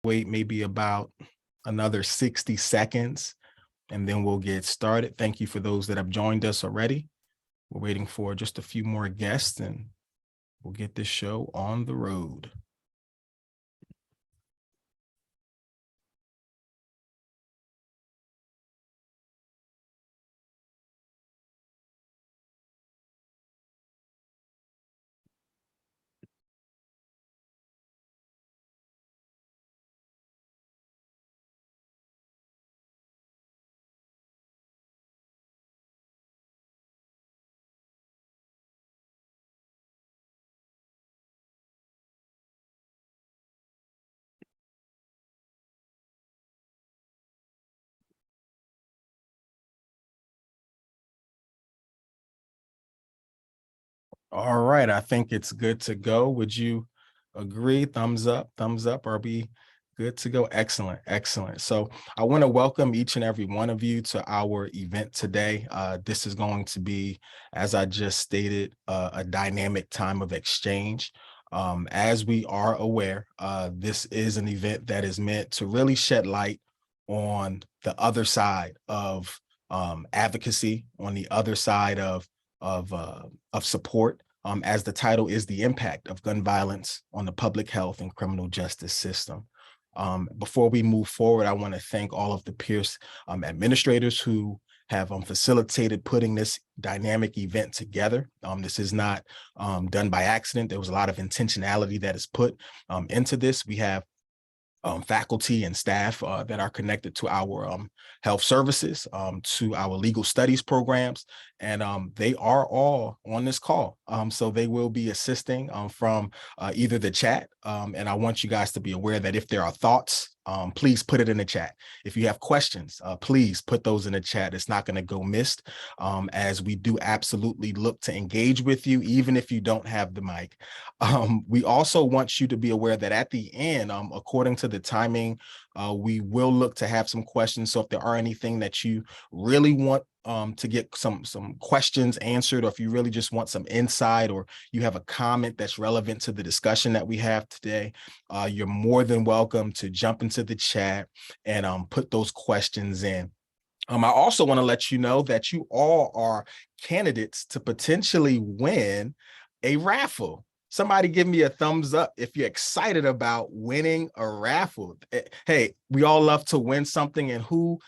wait maybe about another 60 seconds, and then we'll get started. Thank you for those that have joined us already. We're waiting for just a few more guests, and we'll get this show on the road. All right, I think it's good to go. Would you agree? Thumbs up, are we good to go? Excellent, excellent. So I want to welcome each and every one of you to our event today. This is going to be, as I just stated, a dynamic time of exchange. As we are aware, this is an event that is meant to really shed light on the other side of advocacy, on the other side of support, as the title is the impact of gun violence on the public health and criminal justice system. Before we move forward, I want to thank all of the Peirce administrators who have facilitated putting this dynamic event together. This is not done by accident. There was a lot of intentionality that is put into this. We have faculty and staff that are connected to our health services, to our legal studies programs, and they are all on this call. So they will be assisting from either the chat, and I want you guys to be aware that if there are thoughts, please put it in the chat. If you have questions, please put those in the chat. It's not going to go missed, as we do absolutely look to engage with you, even if you don't have the mic. We also want you to be aware that at the end, according to the timing, we will look to have some questions. So if there are anything that you really want to get some questions answered, or if you really just want some insight, or you have a comment that's relevant to the discussion that we have today, you're more than welcome to jump into the chat and put those questions in. I also want to let you know that you all are candidates to potentially win a raffle. Somebody give me a thumbs up if you're excited about winning a raffle. Hey, we all love to win something, and who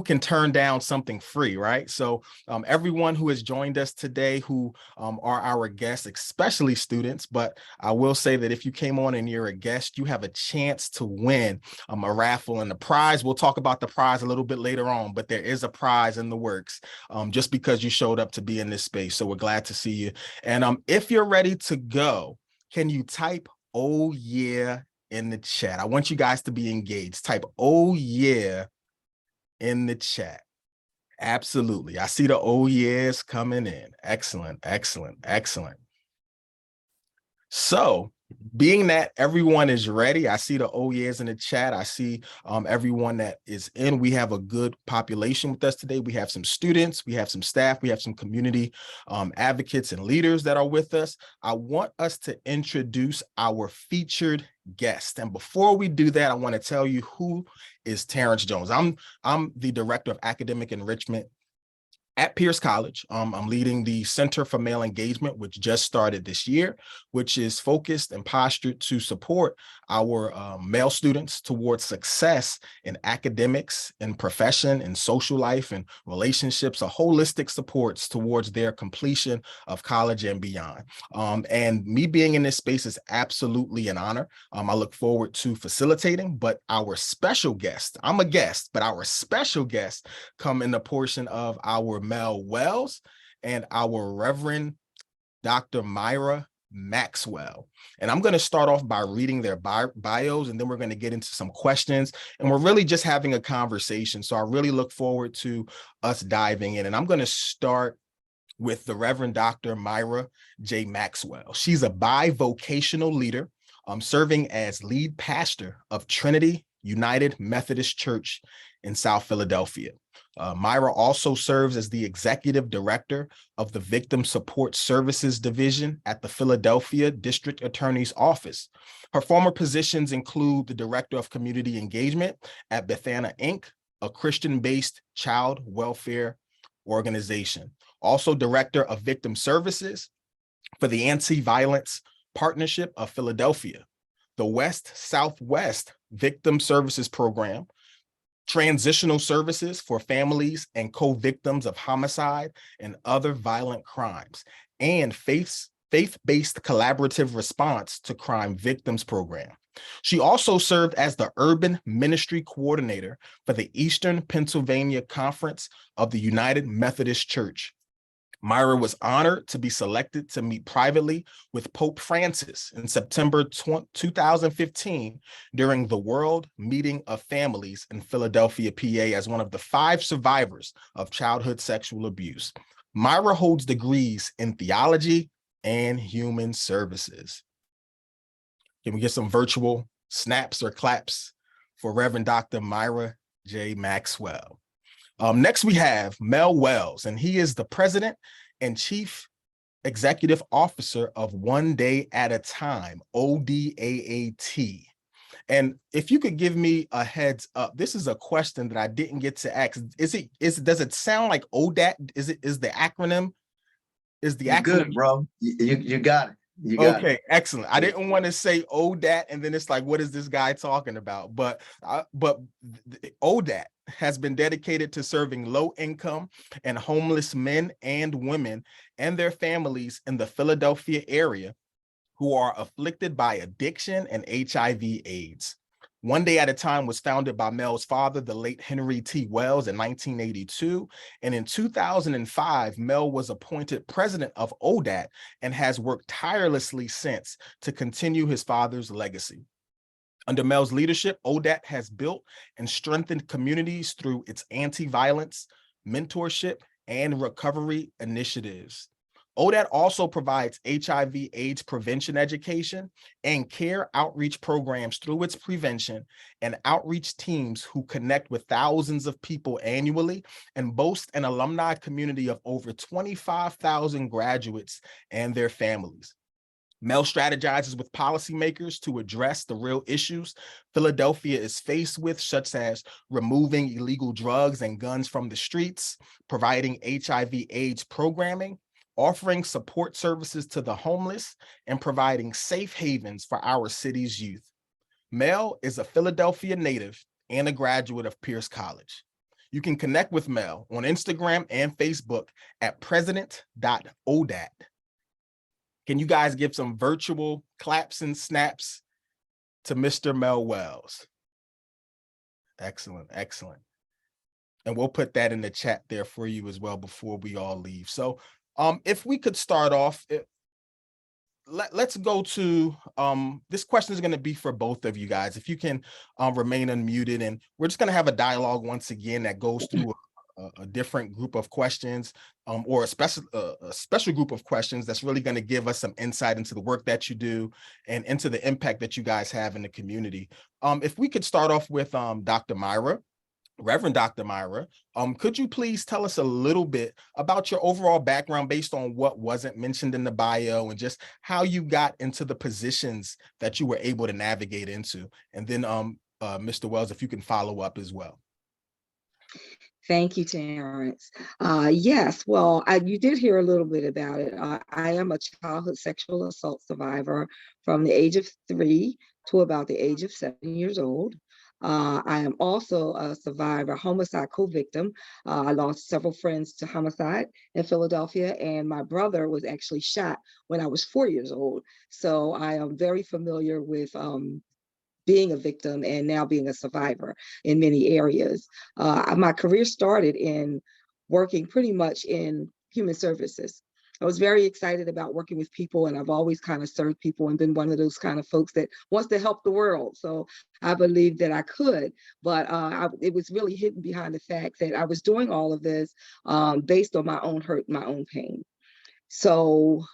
can turn down something free, right? So everyone who has joined us today, who are our guests, especially students, but I will say that if you came on and you're a guest, you have a chance to win a raffle. And the prize, we'll talk about the prize a little bit later on, but there is a prize in the works just because you showed up to be in this space. So we're glad to see you. And if you're ready to go, can you type "oh yeah" in the chat? I want you guys to be engaged. Type "oh yeah" in the chat. Absolutely. I see the "oh yes" coming in. Excellent, excellent, excellent. So being that everyone is ready, I see the "oh yes" in the chat. I see everyone that is in. We have a good population with us today. We have some students, we have some staff, we have some community advocates and leaders that are with us. I want us to introduce our featured guest. And before we do that, I want to tell you who is Terrence Jones. I'm the Director of Academic Enrichment at Peirce College. I'm leading the Center for Male Engagement, which just started this year, which is focused and postured to support our male students towards success in academics, in profession, in social life, and relationships, a holistic supports towards their completion of college and beyond. And me being in this space is absolutely an honor. I look forward to facilitating, but our special guest, I'm a guest, but our special guest come in the portion of our Mel Wells and our Reverend Dr. Myra Maxwell. And I'm going to start off by reading their bios, and then we're going to get into some questions, and we're really just having a conversation. So I really look forward to us diving in. And I'm going to start with the Reverend Dr. Myra J. Maxwell. She's a bivocational leader, serving as lead pastor of Trinity United Methodist Church in South Philadelphia. Myra also serves as the executive director of the Victim Support Services Division at the Philadelphia District Attorney's Office. Her former positions include the director of community engagement at Bethana Inc., a Christian-based child welfare organization. Also director of victim services for the Anti-Violence Partnership of Philadelphia, the West Southwest Victim Services Program, transitional services for families and co-victims of homicide and other violent crimes, and faith-based collaborative response to crime victims program. She also served as the urban ministry coordinator for the Eastern Pennsylvania Conference of the United Methodist Church. Myra was honored to be selected to meet privately with Pope Francis in September 2015 during the World Meeting of Families in Philadelphia, PA, as one of the 5 survivors of childhood sexual abuse. Myra holds degrees in theology and human services. Can we get some virtual snaps or claps for Reverend Dr. Myra J. Maxwell? Next, we have Mel Wells, and he is the president and chief executive officer of One Day at a Time, ODAAT. And if you could give me a heads up, this is a question that I didn't get to ask. Does it sound like ODAT? Is the acronym? You're acronym good, bro. You got it. Okay, excellent. I didn't want to say ODAT, and then it's like, what is this guy talking about? But ODAT has been dedicated to serving low-income and homeless men and women and their families in the Philadelphia area who are afflicted by addiction and HIV/AIDS. One Day at a Time was founded by Mel's father, the late Henry T. Wells, in 1982. And in 2005, Mel was appointed president of ODAT and has worked tirelessly since to continue his father's legacy. Under Mel's leadership, ODAT has built and strengthened communities through its anti-violence, mentorship, and recovery initiatives. ODAT also provides HIV/AIDS prevention education and care outreach programs through its prevention and outreach teams who connect with thousands of people annually and boast an alumni community of over 25,000 graduates and their families. Mel strategizes with policymakers to address the real issues Philadelphia is faced with, such as removing illegal drugs and guns from the streets, providing HIV/AIDS programming, offering support services to the homeless, and providing safe havens for our city's youth. Mel is a Philadelphia native and a graduate of Peirce College. You can connect with Mel on Instagram and Facebook at president.odat. Can you guys give some virtual claps and snaps to Mr. Mel Wells? Excellent, excellent. And we'll put that in the chat there for you as well before we all leave. So if we could start off, let's go to, this question is going to be for both of you guys. If you can remain unmuted, and we're just going to have a dialogue once again that goes through a different group of questions, or a special group of questions that's really going to give us some insight into the work that you do and into the impact that you guys have in the community. If we could start off with Dr. Myra. Reverend Dr. Myra, could you please tell us a little bit about your overall background based on what wasn't mentioned in the bio and just how you got into the positions that you were able to navigate into? And then Mr. Wells, if you can follow up as well. Thank you, Terrence. Yes, well, you did hear a little bit about it. I am a childhood sexual assault survivor from the age of 3 to about the age of 7 years old. I am also a survivor, homicide co-victim. I lost several friends to homicide in Philadelphia, and my brother was actually shot when I was 4 years old. So I am very familiar with being a victim and now being a survivor in many areas. My career started in working pretty much in human services. I was very excited about working with people, and I've always kind of served people and been one of those kind of folks that wants to help the world. So I believed that I could, but it was really hidden behind the fact that I was doing all of this based on my own hurt, my own pain. So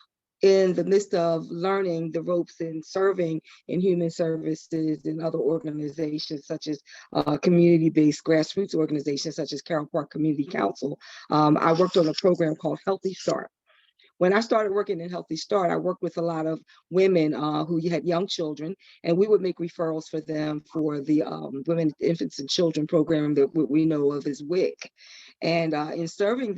in the midst of learning the ropes and serving in human services and other organizations such as community-based grassroots organizations such as Carroll Park Community Council, I worked on a program called Healthy Start. When I started working in Healthy Start, I worked with a lot of women who had young children, and we would make referrals for them for the Women, Infants, and Children program that we know of as WIC. And in serving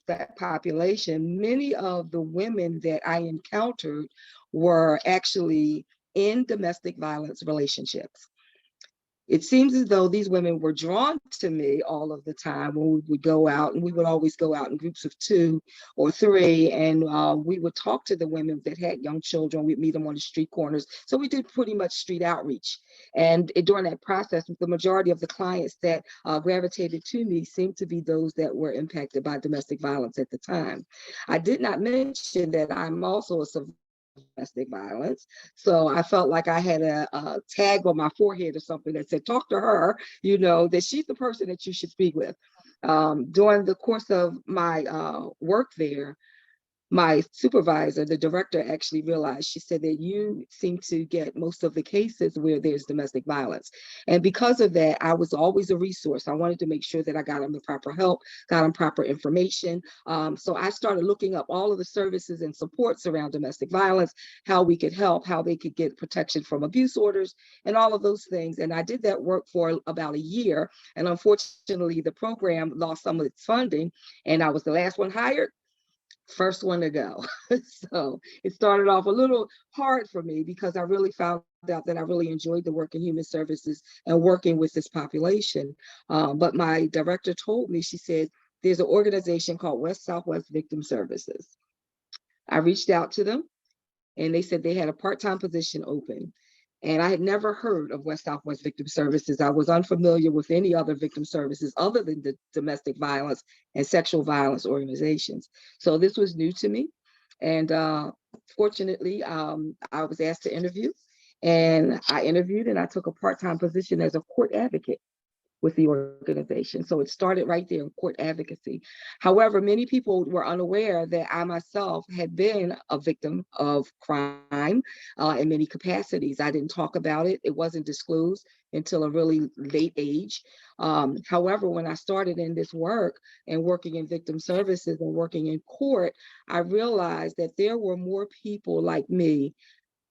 that population, many of the women that I encountered were actually in domestic violence relationships. It seems as though these women were drawn to me all of the time when we would go out, and we would always go out in groups of 2 or 3, and we would talk to the women that had young children. We'd meet them on the street corners. So we did pretty much street outreach. And during that process, the majority of the clients that gravitated to me seemed to be those that were impacted by domestic violence at the time. I did not mention that I'm also a survivor domestic violence. So I felt like I had a tag on my forehead or something that said, talk to her, that she's the person that you should speak with. During the course of my work there, my supervisor, the director, actually realized, she said that you seem to get most of the cases where there's domestic violence. And because of that, I was always a resource. I wanted to make sure that I got them the proper help, got them proper information. So I started looking up all of the services and supports around domestic violence, how we could help, how they could get protection from abuse orders, and all of those things. And I did that work for about a year. And unfortunately, the program lost some of its funding, and I was the last one hired, first one to go. So it started off a little hard for me because I really found out that I really enjoyed the work in human services and working with this population. But my director told me, she said, there's an organization called West Southwest Victim Services. I reached out to them, and they said they had a part-time position open. And I had never heard of West Southwest Victim Services. I was unfamiliar with any other victim services other than the domestic violence and sexual violence organizations. So this was new to me. And fortunately, I was asked to interview, and I interviewed, and I took a part-time position as a court advocate with the organization. So it started right there in court advocacy. However, many people were unaware that I myself had been a victim of crime in many capacities. I didn't talk about it. It wasn't disclosed until a really late age. However, when I started in this work and working in victim services and working in court, I realized that there were more people like me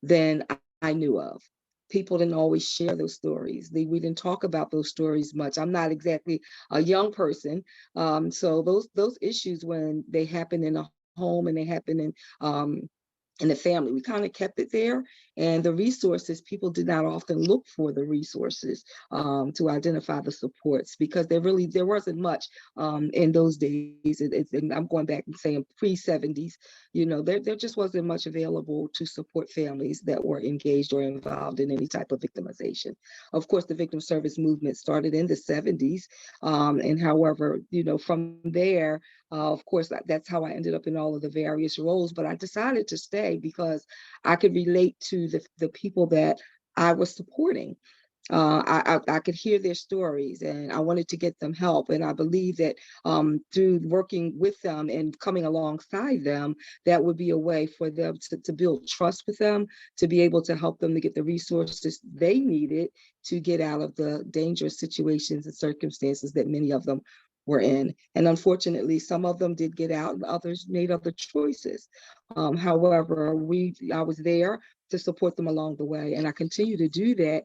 than I knew of. People didn't always share those stories. We didn't talk about those stories much. I'm not exactly a young person. So those issues, when they happen in a home and they happen in the family, we kind of kept it there. And the resources, people did not often look for the resources to identify the supports, because there wasn't much in those days. And I'm going back and saying pre-70s, there just wasn't much available to support families that were engaged or involved in any type of victimization. Of course, the victim service movement started in the 70s. And however, from there, of course, that's how I ended up in all of the various roles. But I decided to stay because I could relate to the people that I was supporting. I could hear their stories, and I wanted to get them help. And I believe that through working with them and coming alongside them, that would be a way for them to build trust with them, to be able to help them to get the resources they needed to get out of the dangerous situations and circumstances that many of them were in. And unfortunately, some of them did get out and others made other choices. However, I was there to support them along the way, and I continue to do that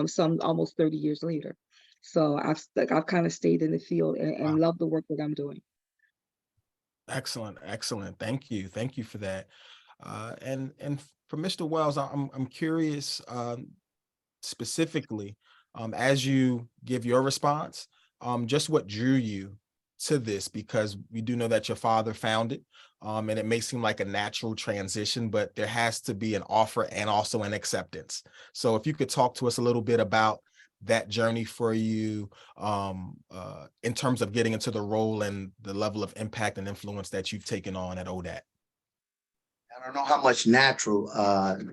some almost 30 years later. So I've kind of stayed in the field and Wow. love the work that I'm doing. Excellent, excellent. Thank you for that. And for Mr. Wells, I'm curious, specifically, as you give your response, just what drew you to this, because we do know that your father found it, and it may seem like a natural transition, but there has to be an offer and also an acceptance. So if you could talk to us a little bit about that journey for you, in terms of getting into the role and the level of impact and influence that you've taken on at ODAT. I don't know how much natural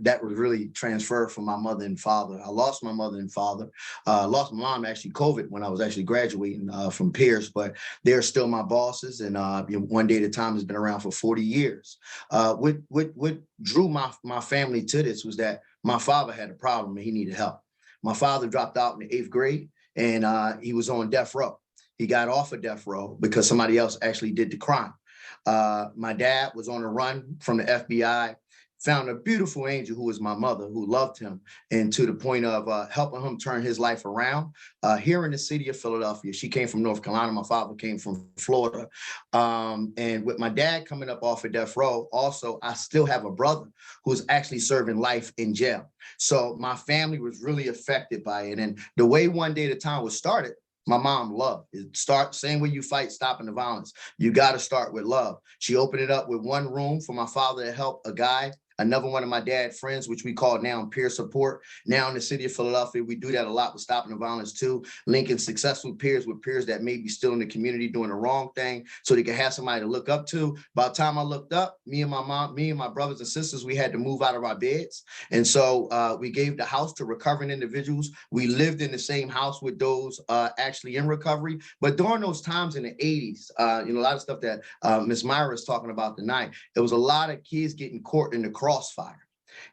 that was really transferred from my mother and father. I lost my mother and father. Lost my mom actually COVID when I was actually graduating from Peirce, but they're still my bosses. And one day at a time has been around for 40 years. What drew my family to this was that my father had a problem and he needed help. My father dropped out in the 8th grade and he was on death row. He got off of death row because somebody else actually did the crime. My dad was on a run from the FBI, found a beautiful angel who was my mother, who loved him, and to the point of helping him turn his life around here in the city of Philadelphia. She came from North Carolina. My father came from Florida. And with my dad coming up off of death row, also, I still have a brother who's actually serving life in jail. So my family was really affected by it. And the way One Day at a Time was started, my mom loved it. Start same way you fight, stopping the violence. You got to start with love. She opened it up with one room for my father to help a guy. Another one of my dad's friends, which we call now peer support. Now in the city of Philadelphia, we do that a lot with stopping the violence too, linking successful peers with peers that may be still in the community doing the wrong thing so they can have somebody to look up to. By the time I looked up, me and my mom, me and my brothers and sisters, we had to move out of our beds. And so we gave the house to recovering individuals. We lived in the same house with those actually in recovery. But during those times in the 80s, a lot of stuff that Ms. Myra is talking about tonight, there was a lot of kids getting caught in the crossfire.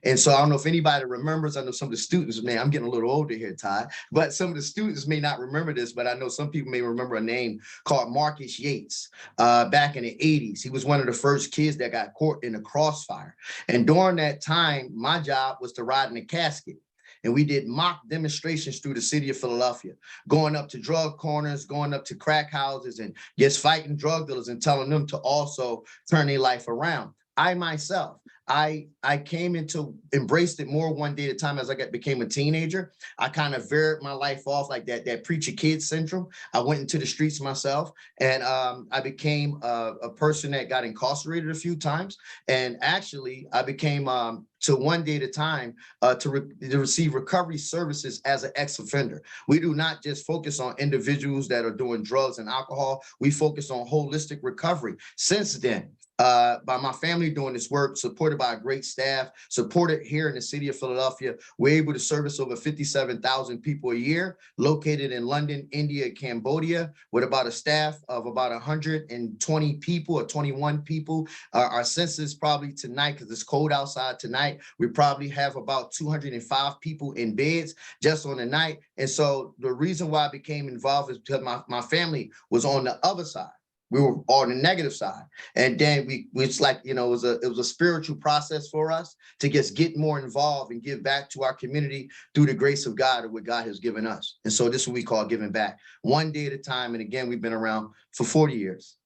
And so I don't know if anybody remembers. I know some of the students, man, I'm getting a little older here, Ty, but some of the students may not remember this, but I know some people may remember a name called Marcus Yates back in the 80s. He was one of the first kids that got caught in the crossfire. And during that time, my job was to ride in a casket. And we did mock demonstrations through the city of Philadelphia, going up to drug corners, going up to crack houses and just fighting drug dealers and telling them to also turn their life around. I myself, I came into embraced it more one day at a time as I became a teenager. I kind of veered my life off like that preacher kid syndrome. I went into the streets myself, and I became a person that got incarcerated a few times. And actually, I became to one day at a time to receive recovery services as an ex-offender. We do not just focus on individuals that are doing drugs and alcohol. We focus on holistic recovery. Since then, by my family doing this work, supported by a great staff, supported here in the city of Philadelphia, we're able to service over 57,000 people a year, located in London, India, Cambodia, with about a staff of about 120 people or 21 people. Our census probably tonight, because it's cold outside tonight, we probably have about 205 people in beds just on the night. And so the reason why I became involved is because my family was on the other side. We were on the negative side. And then it's like, it was a spiritual process for us to just get more involved and give back to our community through the grace of God and what God has given us. And so this is what we call giving back, one day at a time. And again, we've been around for 40 years.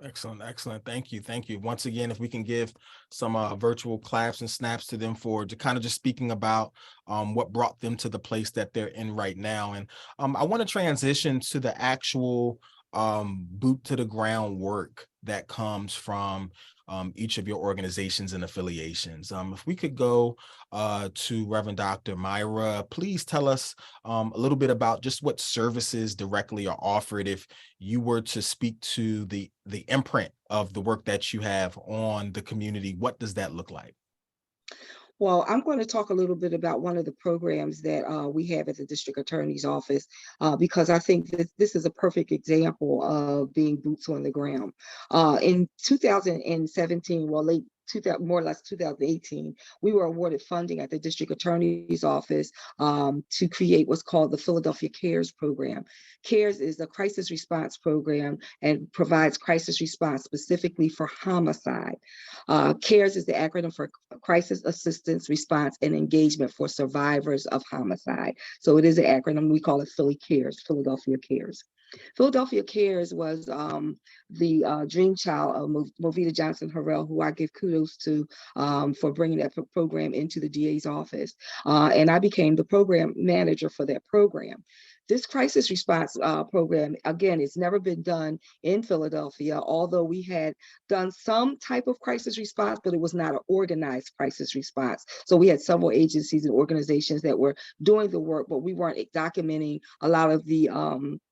Excellent, excellent. Thank you. Thank you. Once again, if we can give some virtual claps and snaps to them for kind of just speaking about what brought them to the place that they're in right now. And I want to transition to the actual boot to the ground work that comes from each of your organizations and affiliations. If we could go to Reverend Dr. Myra, please tell us a little bit about just what services directly are offered. If you were to speak to the imprint of the work that you have on the community, what does that look like? Well, I'm going to talk a little bit about one of the programs that we have at the district attorney's office, because I think this is a perfect example of being boots on the ground. In 2017, well, more or less 2018, we were awarded funding at the district attorney's office to create what's called the Philadelphia CARES program. CARES is a crisis response program and provides crisis response specifically for homicide. CARES is the acronym for Crisis Assistance, Response, and Engagement for Survivors of Homicide. So it is an acronym. We call it Philly CARES, Philadelphia CARES. Philadelphia CARES was the dream child of Movita Johnson Harrell, who I give kudos to for bringing that program into the DA's office. And I became the program manager for that program. This crisis response program, again, it's never been done in Philadelphia, although we had done some type of crisis response, but it was not an organized crisis response. So we had several agencies and organizations that were doing the work, but we weren't documenting a lot of the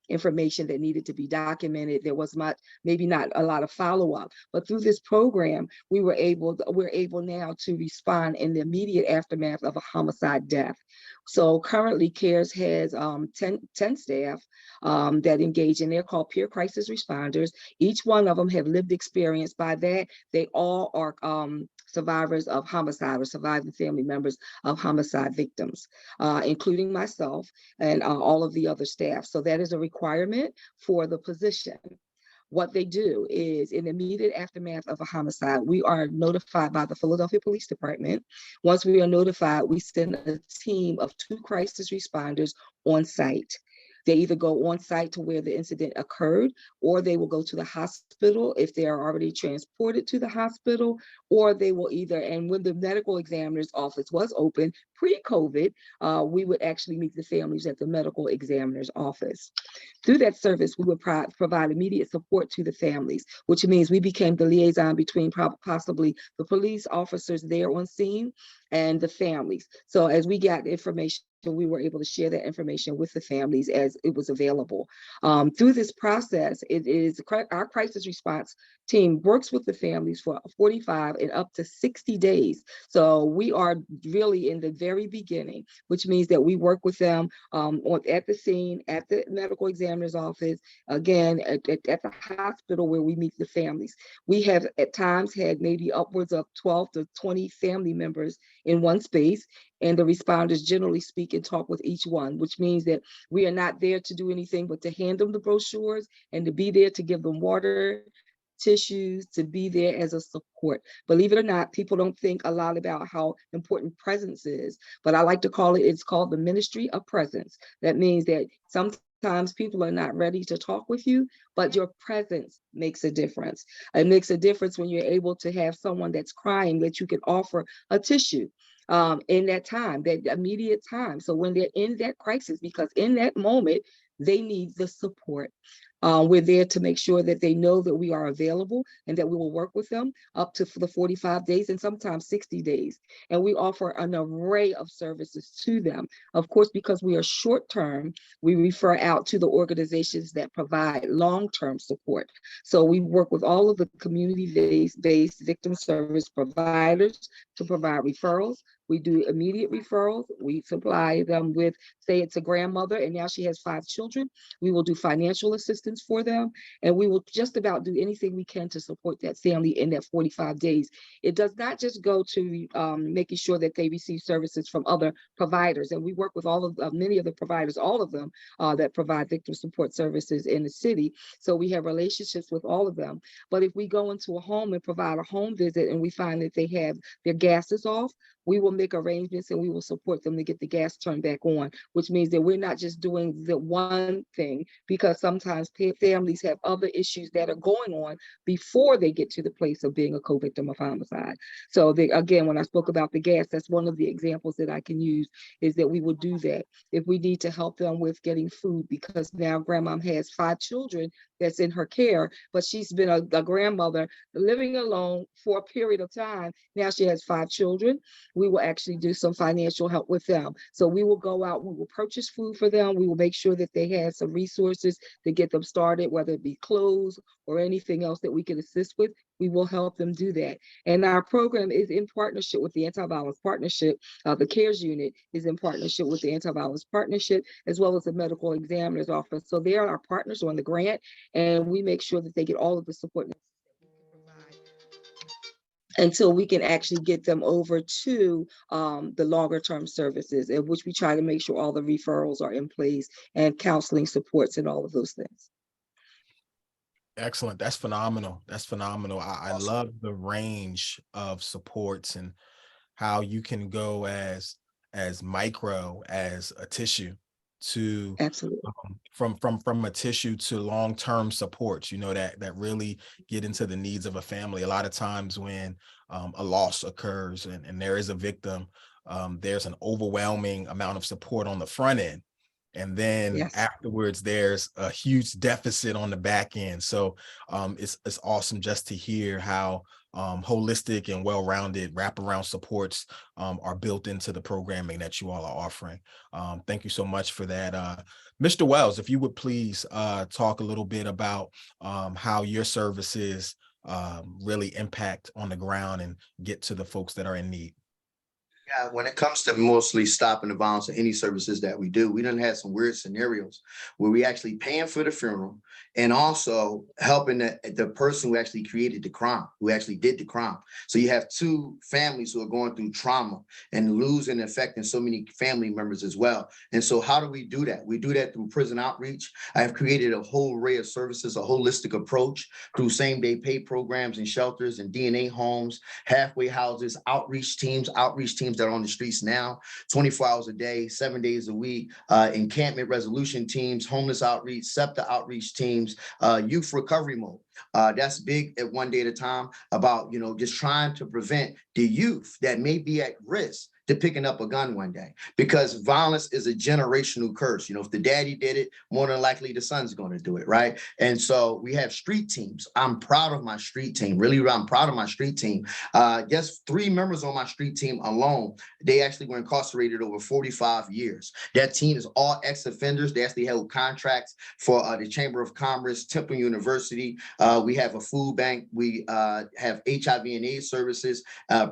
information that needed to be documented. There was maybe not a lot of follow-up, but through this program, we're able now to respond in the immediate aftermath of a homicide death. So currently CARES has 10 staff that engage, and they're called peer crisis responders. Each one of them have lived experience. By that, they all are survivors of homicide or surviving family members of homicide victims, including myself and all of the other staff. So that is a requirement for the position. What they do is, in the immediate aftermath of a homicide, we are notified by the Philadelphia Police Department. Once we are notified, we send a team of 2 crisis responders on site. They either go on site to where the incident occurred, or they will go to the hospital if they are already transported to the hospital, or they will either, and when the medical examiner's office was open pre-COVID, we would actually meet the families at the medical examiner's office. Through that service, we would provide immediate support to the families, which means we became the liaison between possibly the police officers there on scene and the families. So as we got information, we were able to share that information with the families as it was available. Through this process, it is our crisis response team works with the families for 45 and up to 60 days. So we are really in the very beginning, which means that we work with them at the scene, at the medical examiner's office, again, at the hospital where we meet the families. We have at times had maybe upwards of 12 to 20 family members in one space, and the responders generally speak and talk with each one, which means that we are not there to do anything but to hand them the brochures and to be there to give them water, tissues, to be there as a support. Believe it or not, people don't think a lot about how important presence is, but I like to call it's called the ministry of presence. That means that sometimes people are not ready to talk with you, but your presence makes a difference. It makes a difference when you're able to have someone that's crying that you can offer a tissue in that time, that immediate time. So when they're in that crisis, because in that moment, they need the support. We're there to make sure that they know that we are available and that we will work with them up to the 45 days and sometimes 60 days. And we offer an array of services to them. Of course, because we are short term, we refer out to the organizations that provide long-term support. So we work with all of the community-based victim service providers to provide referrals. We do immediate referrals. We supply them with, say it's a grandmother and now she has 5 children. We will do financial assistance for them, and we will just about do anything we can to support that family in that 45 days. It does not just go to making sure that they receive services from other providers, and we work with all of many of the providers, all of them that provide victim support services in the city. So we have relationships with all of them. But if we go into a home and provide a home visit and we find that they have their gas is off, we will make arrangements and we will support them to get the gas turned back on, which means that we're not just doing the one thing, because sometimes families have other issues that are going on before they get to the place of being a co-victim of homicide. So again, when I spoke about the gas, that's one of the examples that I can use, is that we will do that. If we need to help them with getting food, because now grandma has 5 children that's in her care, but she's been a grandmother living alone for a period of time. Now she has 5 children. We will actually do some financial help with them. So we will go out, we will purchase food for them. We will make sure that they have some resources to get them started, whether it be clothes or anything else that we can assist with. We will help them do that. And our program is in partnership with the Anti-Violence Partnership. The CARES unit is in partnership with the Anti-Violence Partnership, as well as the Medical Examiner's Office. So they are our partners on the grant, and we make sure that they get all of the support until we can actually get them over to the longer term services, in which we try to make sure all the referrals are in place and counseling supports and all of those things. Excellent. That's phenomenal. That's phenomenal. I Awesome. love the range of supports and how you can go as micro as a tissue to Absolutely. from a tissue to long-term supports, that really get into the needs of a family. A lot of times when a loss occurs and there is a victim, there's an overwhelming amount of support on the front end. And then Yes. afterwards, there's a huge deficit on the back end. So it's awesome just to hear how holistic and well-rounded wraparound supports are built into the programming that you all are offering. Thank you so much for that. Mr. Wells, if you would please talk a little bit about how your services really impact on the ground and get to the folks that are in need. Yeah, when it comes to mostly stopping the violence or any services that we do, we done had some weird scenarios where we actually paying for the funeral and also helping the person who actually created the crime, who actually did the crime. So you have two families who are going through trauma and losing and affecting so many family members as well. And so how do we do that? We do that through prison outreach. I have created a whole array of services, a holistic approach through same-day pay programs and shelters and DNA homes, halfway houses, outreach teams that are on the streets now, 24 hours a day, 7 days a week, encampment resolution teams, homeless outreach, SEPTA outreach teams, youth recovery mode. That's big at one day at a time about, just trying to prevent the youth that may be at risk to picking up a gun one day, because violence is a generational curse. If the daddy did it, more than likely the son's going to do it, right? And so we have street teams. I'm proud of my street team. Really, I'm proud of my street team. Just 3 members on my street team alone, they actually were incarcerated over 45 years. That team is all ex-offenders. They actually held contracts for the Chamber of Commerce, Temple University. We have a food bank. We have HIV and AIDS services,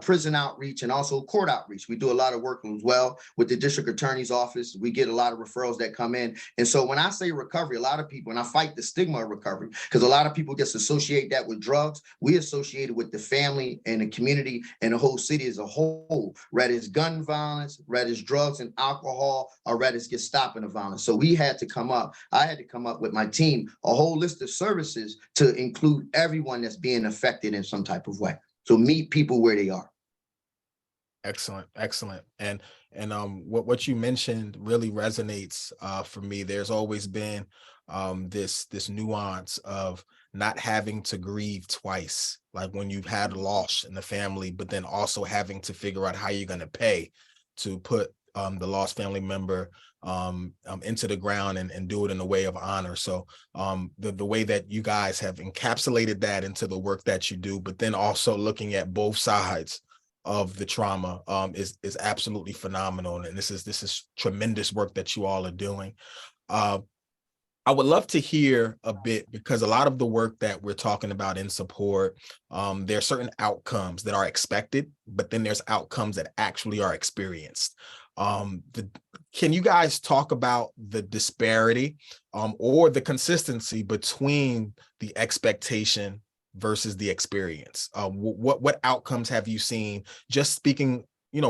prison outreach, and also court outreach. We do a lot of work as well with the district attorney's office. We get a lot of referrals that come in. And so when I say recovery, a lot of people, and I fight the stigma of recovery, because a lot of people just associate that with drugs. We associate it with the family and the community and the whole city as a whole, whether it's gun violence, whether it's drugs and alcohol, or whether it's just stopping the violence. So I had to come up with my team, a whole list of services to include everyone that's being affected in some type of way. So meet people where they are. Excellent, excellent. And what you mentioned really resonates for me. There's always been this nuance of not having to grieve twice, like when you've had a loss in the family, but then also having to figure out how you're going to pay to put the lost family member into the ground and do it in a way of honor. So the way that you guys have encapsulated that into the work that you do, but then also looking at both sides of the trauma is absolutely phenomenal. And this is tremendous work that you all are doing. I would love to hear a bit, because a lot of the work that we're talking about in support, there are certain outcomes that are expected, but then there's outcomes that actually are experienced. Can you guys talk about the disparity or the consistency between the expectation versus the experience? What outcomes have you seen, just speaking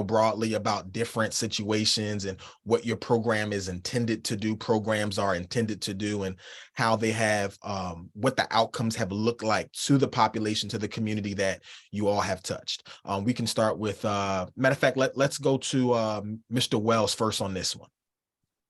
broadly about different situations and what your program is intended to do, programs are intended to do, and how they have what the outcomes have looked like to the population, to the community that you all have touched? We can start with matter of fact, let's go to Mr. Wells first on this one.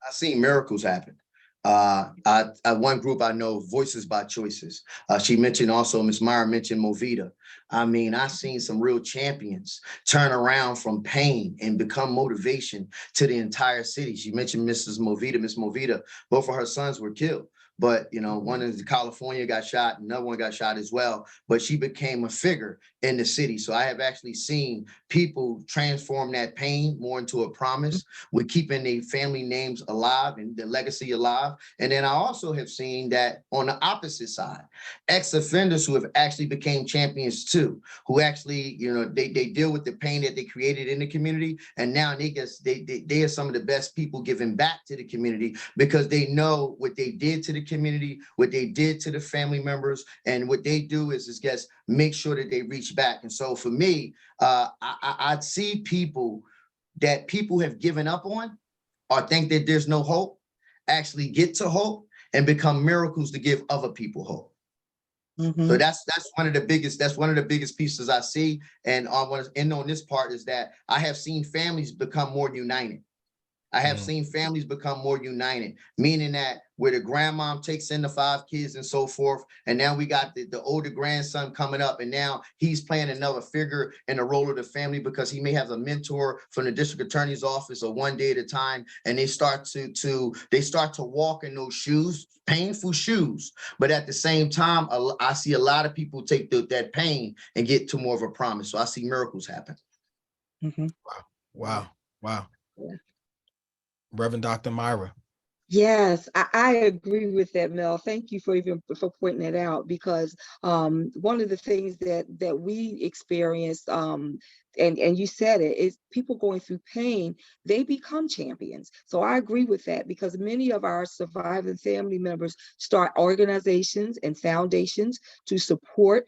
I've seen miracles happen. One group I know, Voices by Choices. She mentioned also, Ms. Meyer mentioned Movida. I mean, I've seen some real champions turn around from pain and become motivation to the entire city. She mentioned Mrs. Movida. Miss Movida, both of her sons were killed. But, one in California got shot, another one got shot as well. But she became a figure in the city. So I have actually seen people transform that pain more into a promise with keeping their family names alive and the legacy alive. And then I also have seen that on the opposite side, ex-offenders who have actually became champions too, who actually, they deal with the pain that they created in the community. And now they are some of the best people giving back to the community, because they know what they did to the community, what they did to the family members, and what they do is just make sure that they reach back. And so for me, I see people that people have given up on or think that there's no hope, actually get to hope and become miracles to give other people hope. Mm-hmm. So that's one of the biggest pieces I see. And I want to end on this part is that I have seen families become more united. I have Mm. seen families become more united, meaning that where the grandmom takes in the 5 kids and so forth, and now we got the older grandson coming up, and now he's playing another figure in the role of the family because he may have a mentor from the district attorney's office or one day at a time, and they start to walk in those shoes, painful shoes, but at the same time, I see a lot of people take that pain and get to more of a promise. So I see miracles happen. Mhm. Wow. Wow. Wow. Yeah. Reverend Dr. Myra. Yes, I agree with that, Mel. Thank you for pointing that out because one of the things that we experienced, and you said it, is people going through pain, they become champions. So I agree with that because many of our surviving family members start organizations and foundations to support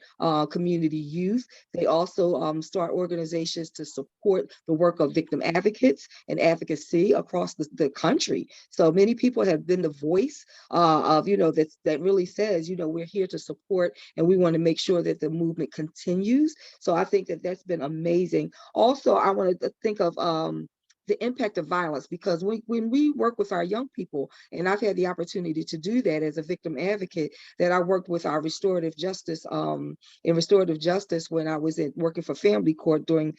community youth. They also start organizations to support the work of victim advocates and advocacy across the country. So many people have been the voice of, that really says, we're here to support and we want to make sure that the movement continues. So I think that that's been amazing. Also, I want to think of the impact of violence, because when we work with our young people, and I've had the opportunity to do that as a victim advocate, that I worked with our restorative justice in restorative justice when I was working for family court doing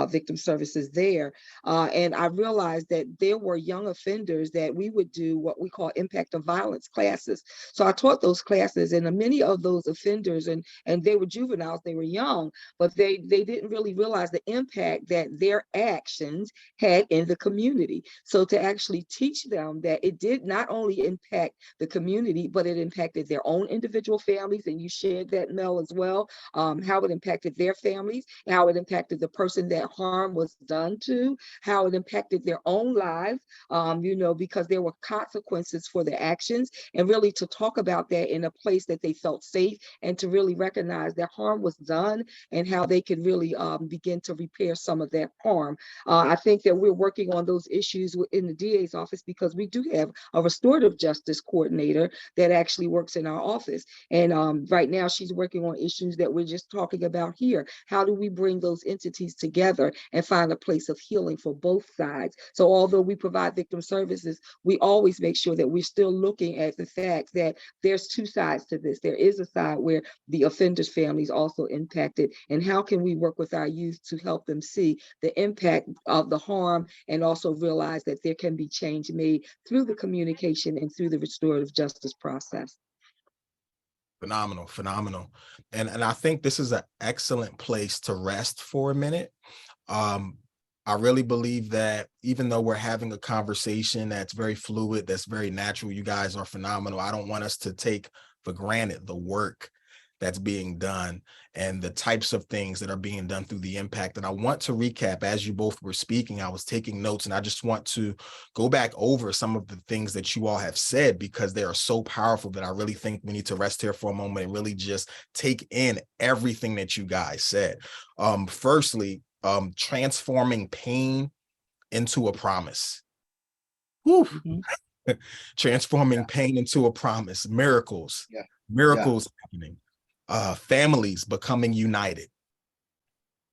victim services there. And I realized that there were young offenders that we would do what we call impact of violence classes. So I taught those classes, and many of those offenders, and they were juveniles, they were young, but they didn't really realize the impact that their actions had in the community. So to actually teach them that it did not only impact the community, but it impacted their own individual families, and you shared that, Mel, as well, how it impacted their families, how it impacted the person that harm was done to, how it impacted their own lives, because there were consequences for their actions, and really to talk about that in a place that they felt safe, and to really recognize that harm was done and how they could really begin to repair some of that harm. I think that we're working on those issues in the DA's office because we do have a restorative justice coordinator that actually works in our office. And right now she's working on issues that we're just talking about here. How do we bring those entities together and find a place of healing for both sides? So although we provide victim services, we always make sure that we're still looking at the fact that there's two sides to this. There is a side where the offender's family is also impacted, and how can we work with our youth to help them see the impact of the harm and also realize that there can be change made through the communication and through the restorative justice process. Phenomenal, phenomenal. And I think this is an excellent place to rest for a minute. I really believe that even though we're having a conversation that's very fluid, that's very natural, you guys are phenomenal. I don't want us to take for granted the work that's being done and the types of things that are being done through the impact. And I want to recap, as you both were speaking, I was taking notes, and I just want to go back over some of the things that you all have said, because they are so powerful that I really think we need to rest here for a moment and really just take in everything that you guys said. Firstly, transforming pain into a promise. Whew. Mm-hmm. Transforming Yeah. pain into a promise. Miracles. Yeah. Miracles happening. Families becoming united.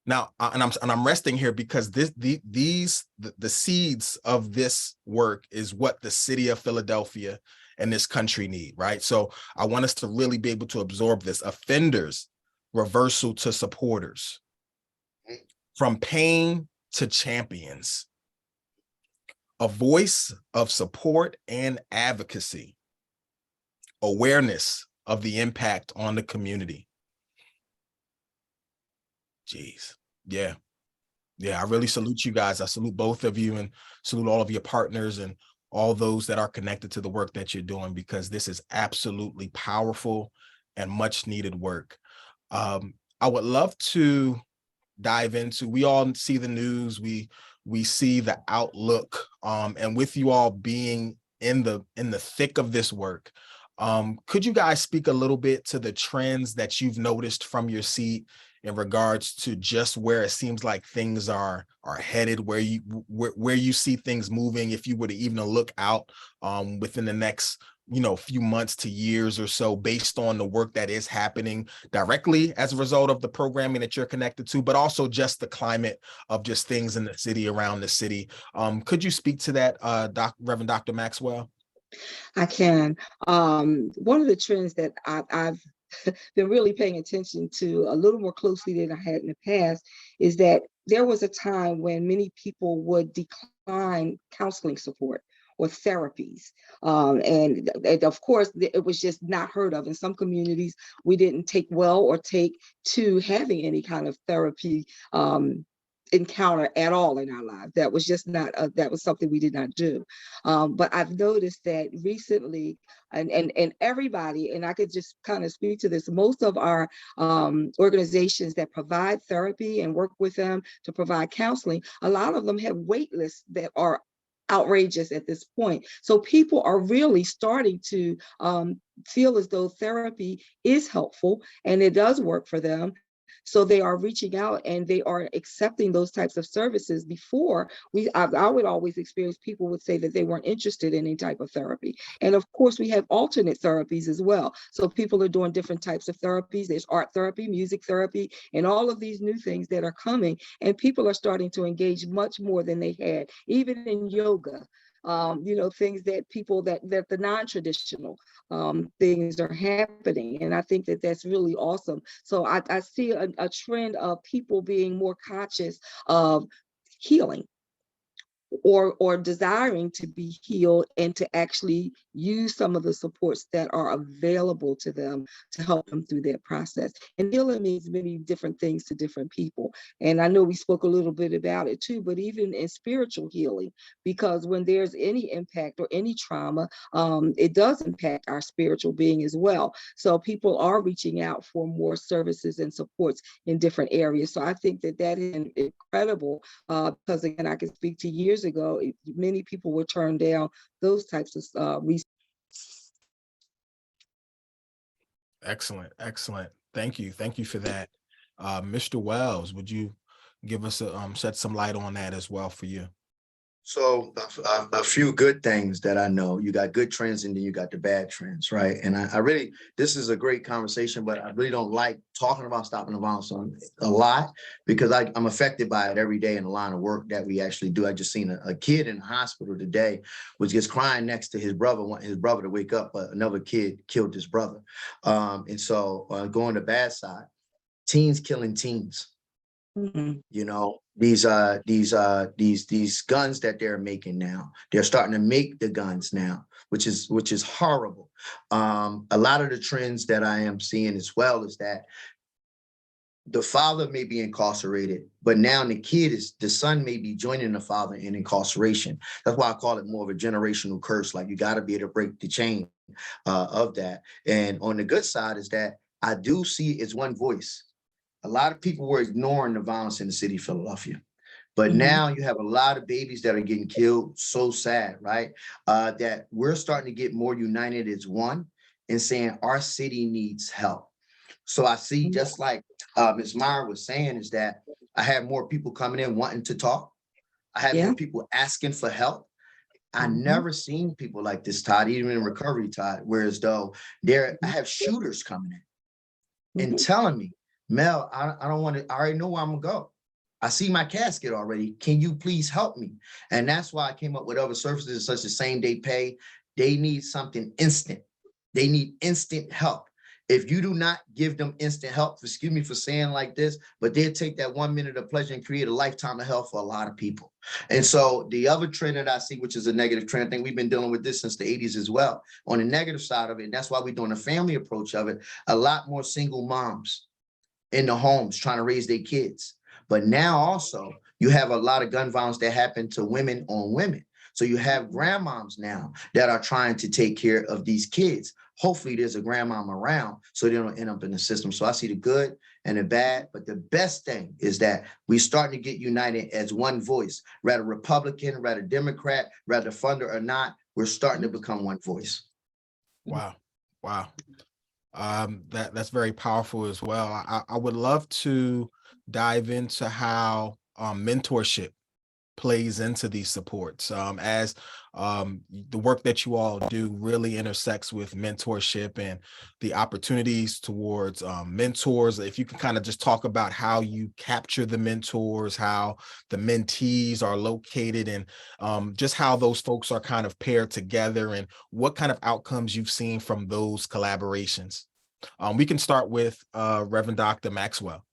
Now, I'm resting here because the seeds of this work is what the city of Philadelphia and this country need, right? So I want us to really be able to absorb this. Offenders, reversal to supporters. From pain to champions. A voice of support and advocacy. Awareness of the impact on the community. Jeez. Yeah. Yeah, I really salute you guys. I salute both of you and salute all of your partners and all those that are connected to the work that you're doing, because this is absolutely powerful and much needed work. I would love to dive into, we all see the news, we see the outlook, and with you all being in the thick of this work, could you guys speak a little bit to the trends that you've noticed from your seat in regards to just where it seems like things are headed, where you see things moving, if you were to even look out within the next few months to years or so, based on the work that is happening directly as a result of the programming that you're connected to, but also just the climate of just things in the city, around the city. Could you speak to that, Reverend Dr. Maxwell? I can. One of the trends that I've been really paying attention to a little more closely than I had in the past is that there was a time when many people would decline counseling support or therapies. And of course, it was just not heard of. In some communities, we didn't take well or take to having any kind of therapy encounter at all in our lives. That was just not, that was something we did not do. But I've noticed that recently, and everybody, and I could just kind of speak to this, most of our organizations that provide therapy and work with them to provide counseling, a lot of them have wait lists that are outrageous at this point. So people are really starting to feel as though therapy is helpful and it does work for them. So they are reaching out and they are accepting those types of services. Before, I would always experience people would say that they weren't interested in any type of therapy. And of course, we have alternate therapies as well. So people are doing different types of therapies. There's art therapy, music therapy, and all of these new things that are coming. And people are starting to engage much more than they had, even in yoga. Things that people that the non-traditional things are happening. And I think that that's really awesome. So I see a trend of people being more conscious of healing or desiring to be healed and to actually use some of the supports that are available to them to help them through that process. And healing means many different things to different people. And I know we spoke a little bit about it too, but even in spiritual healing, because when there's any impact or any trauma, it does impact our spiritual being as well. So people are reaching out for more services and supports in different areas. So I think that that is incredible, because again, I can speak to years ago, many people would turn down those types of resources. Excellent, excellent. Thank you. Thank you for that. Mr. Wells, would you give us shed some light on that as well for you? So a few good things that I know. You got good trends and then you got the bad trends, right? And I really, this is a great conversation, but I really don't like talking about stopping the violence a lot because I'm affected by it every day in the line of work that we actually do. I just seen a kid in the hospital today was just crying next to his brother, wanting his brother to wake up, but another kid killed his brother. And so going to bad side, teens killing teens. Mhm. These guns that they're making now, they're starting to make the guns now, which is horrible. A lot of the trends that I am seeing as well is that the father may be incarcerated, but now the son may be joining the father in incarceration. That's why I call it more of a generational curse. Like you got to be able to break the chain of that. And on the good side is that I do see it's one voice. A lot of people were ignoring the violence in the city of Philadelphia. But now you have a lot of babies that are getting killed. So sad, right? That we're starting to get more united as one and saying our city needs help. So I see, just like Ms. Meyer was saying, is that I have more people coming in wanting to talk. I have Yeah. more people asking for help. I Mhm. never seen people like this, Todd, even in recovery, Todd, whereas though I have shooters coming in and Mhm. telling me, Mel, I don't want to, I already know where I'm gonna go. I see my casket already. Can you please help me? And that's why I came up with other services such as same day pay. They need something instant. They need instant help. If you do not give them instant help, excuse me for saying like this, but they'll take that 1 minute of pleasure and create a lifetime of hell for a lot of people. And so the other trend that I see, which is a negative trend, I think we've been dealing with this since the 80s as well, on the negative side of it, and that's why we're doing a family approach of it, a lot more single moms in the homes trying to raise their kids. But now also you have a lot of gun violence that happen to women on women. So you have grandmoms now that are trying to take care of these kids. Hopefully there's a grandmom around so they don't end up in the system. So I see the good and the bad, but the best thing is that we starting to get united as one voice, rather Republican, rather Democrat, rather funder or not, we're starting to become one voice. Wow. Wow. That's very powerful as well. I would love to dive into how mentorship plays into these supports, as the work that you all do really intersects with mentorship and the opportunities towards mentors. If you can kind of just talk about how you capture the mentors, how the mentees are located, and just how those folks are kind of paired together, and what kind of outcomes you've seen from those collaborations. We can start with Reverend Dr. Maxwell.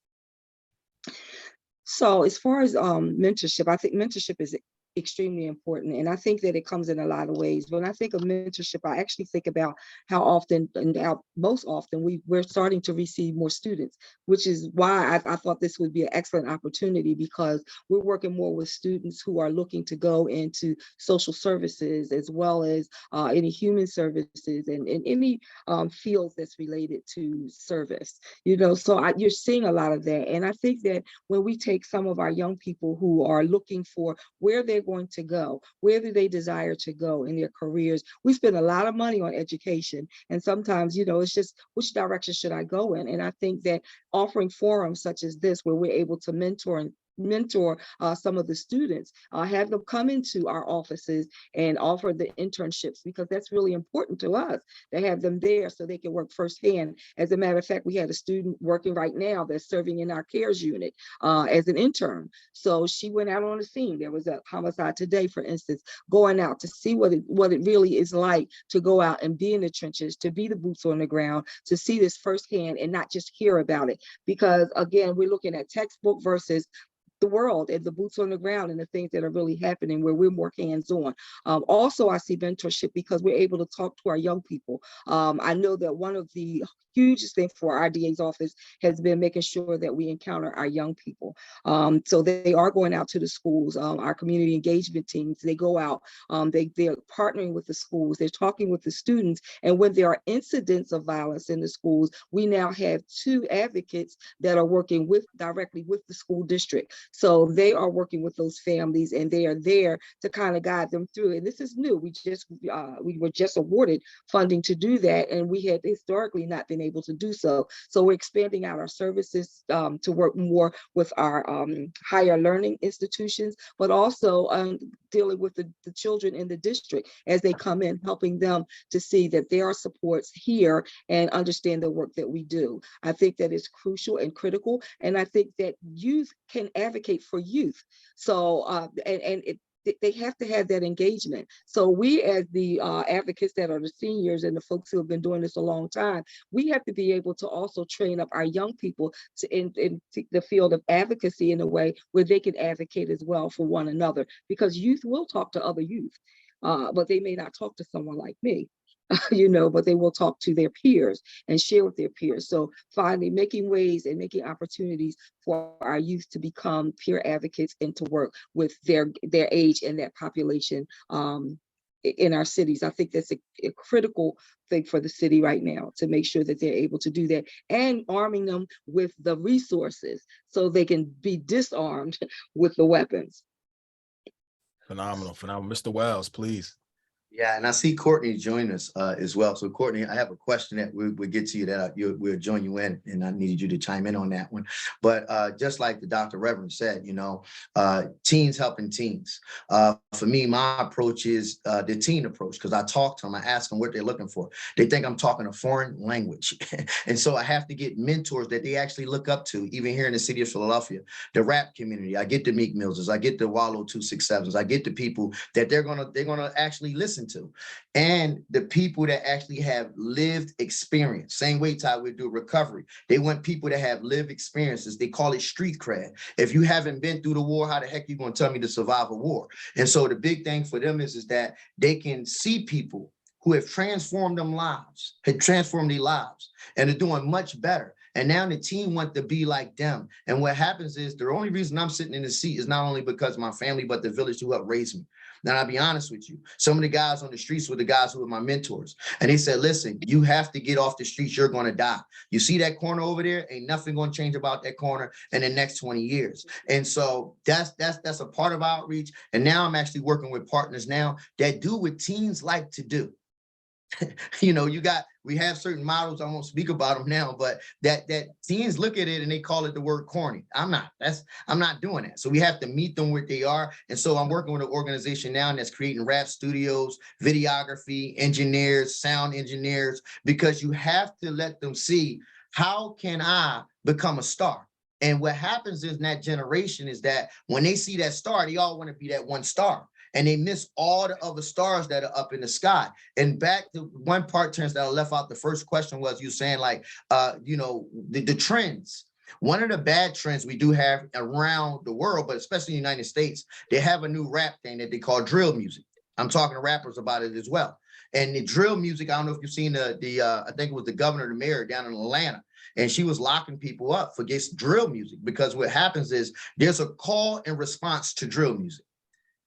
So as far as mentorship, I think mentorship is extremely important. And I think that it comes in a lot of ways. When I think of mentorship, I actually think about how often and how most often we're starting to receive more students, which is why I thought this would be an excellent opportunity, because we're working more with students who are looking to go into social services, as well as any human services, and any fields that's related to service. So you're seeing a lot of that. And I think that when we take some of our young people who are looking for where they're going to go, where do they desire to go in their careers, we spend a lot of money on education. And sometimes, it's just, which direction should I go in? And I think that offering forums such as this, where we're able to mentor some of the students, have them come into our offices and offer the internships, because that's really important to us to have them there so they can work firsthand. As a matter of fact, we had a student working right now that's serving in our cares unit as an intern. So she went out on the scene. There was a homicide today, for instance, going out to see what it really is like to go out and be in the trenches, to be the boots on the ground, to see this firsthand and not just hear about it. Because again, we're looking at textbook versus the world and the boots on the ground and the things that are really happening, where we're more hands-on. Also, I see mentorship because we're able to talk to our young people. I know that one of the hugest things for our DA's office has been making sure that we encounter our young people. So they are going out to the schools. Our community engagement teams, they go out, they're partnering with the schools, they're talking with the students. And when there are incidents of violence in the schools, we now have 2 advocates that are working directly with the school district. So they are working with those families, and they are there to kind of guide them through. And this is new. We were just awarded funding to do that, and we had historically not been able to do so. So we're expanding out our services to work more with our higher learning institutions, but also dealing with the children in the district as they come in, helping them to see that there are supports here and understand the work that we do. I think that is crucial and critical. And I think that youth can advocate for youth. So, they have to have that engagement. So we, as the advocates that are the seniors and the folks who have been doing this a long time, we have to be able to also train up our young people in the field of advocacy in a way where they can advocate as well for one another, because youth will talk to other youth, but they may not talk to someone like me. But they will talk to their peers and share with their peers. So finally, making ways and making opportunities for our youth to become peer advocates and to work with their age and that population in our cities. I think that's a critical thing for the city right now, to make sure that they're able to do that, and arming them with the resources so they can be disarmed with the weapons. Phenomenal. Mr. Wells, please. Yeah, and I see Courtney join us as well. So Courtney, I have a question that we'll get to you that we'll join you in, and I needed you to chime in on that one. But just like the Dr. Reverend said, teens helping teens. For me, my approach is the teen approach, because I talk to them, I ask them what they're looking for. They think I'm talking a foreign language. And so I have to get mentors that they actually look up to, even here in the city of Philadelphia, the rap community. I get the Meek Millses, I get the Wallow 267s, I get the people that they're gonna actually listen to, and the people that actually have lived experience. Same way, Ty, we do recovery. They want people that have lived experiences. They call it street cred. If you haven't been through the war, how the heck you gonna tell me to survive a war? And so the big thing for them is that they can see people who have transformed their lives, and are doing much better. And now the team want to be like them. And what happens is, the only reason I'm sitting in the seat is not only because of my family, but the village who helped raise me. Now, I'll be honest with you. Some of the guys on the streets were the guys who were my mentors. And they said, listen, you have to get off the streets. You're going to die. You see that corner over there? Ain't nothing going to change about that corner in the next 20 years. And so that's a part of outreach. And now I'm actually working with partners now that do what teens like to do. We have certain models. I won't speak about them now, but that teens look at it and they call it the word corny. I'm not doing that. So we have to meet them where they are. And so I'm working with an organization now that's creating rap studios, videography, engineers, sound engineers, because you have to let them see, how can I become a star? And what happens in that generation is that when they see that star, they all want to be that one star. And they miss all the other stars that are up in the sky. And back to one part, Terrence, that I left out, the first question was you saying like, the trends. One of the bad trends we do have around the world, but especially in the United States, they have a new rap thing that they call drill music. I'm talking to rappers about it as well. And the drill music, I don't know if you've seen I think it was the governor, the mayor down in Atlanta, and she was locking people up for just drill music, because what happens is there's a call and response to drill music.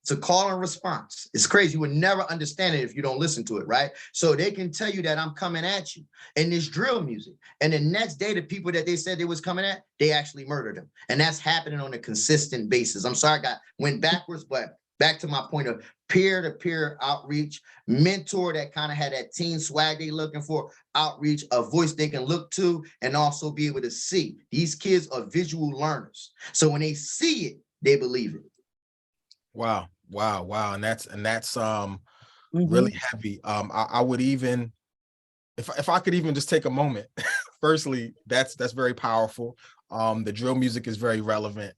It's a call and response. It's crazy. You would never understand it if you don't listen to it, right? So they can tell you that I'm coming at you in this drill music. And the next day, the people that they said they was coming at, they actually murdered them. And that's happening on a consistent basis. I'm sorry, I went backwards, but back to my point of peer-to-peer outreach, mentor that kind of had that teen swag they looking for, outreach, a voice they can look to, and also be able to see. These kids are visual learners. So when they see it, they believe it. Wow. And that's really heavy. I would even, if I could even just take a moment, firstly, that's very powerful. The drill music is very relevant.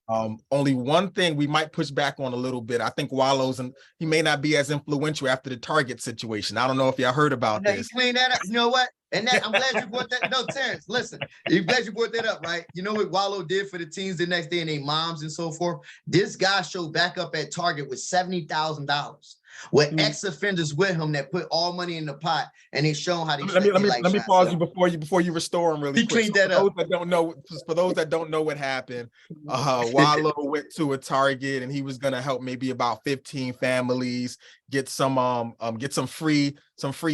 Only one thing we might push back on a little bit. I think Wallow's, and he may not be as influential after the Target situation. I don't know if y'all heard about this. Clean that up. You know what? And that, I'm glad you brought that. No, Terrence, listen, I'm glad you brought that up, right? You know what Wallow did for the teens the next day and their moms and so forth? This guy showed back up at Target with $70,000 with ex-offenders with him that put all money in the pot, and they show how they let me pause you before you restore him really quick. Cleaned that up. For those that don't know what happened, Wallow went to a Target and he was gonna help maybe about 15 families get some free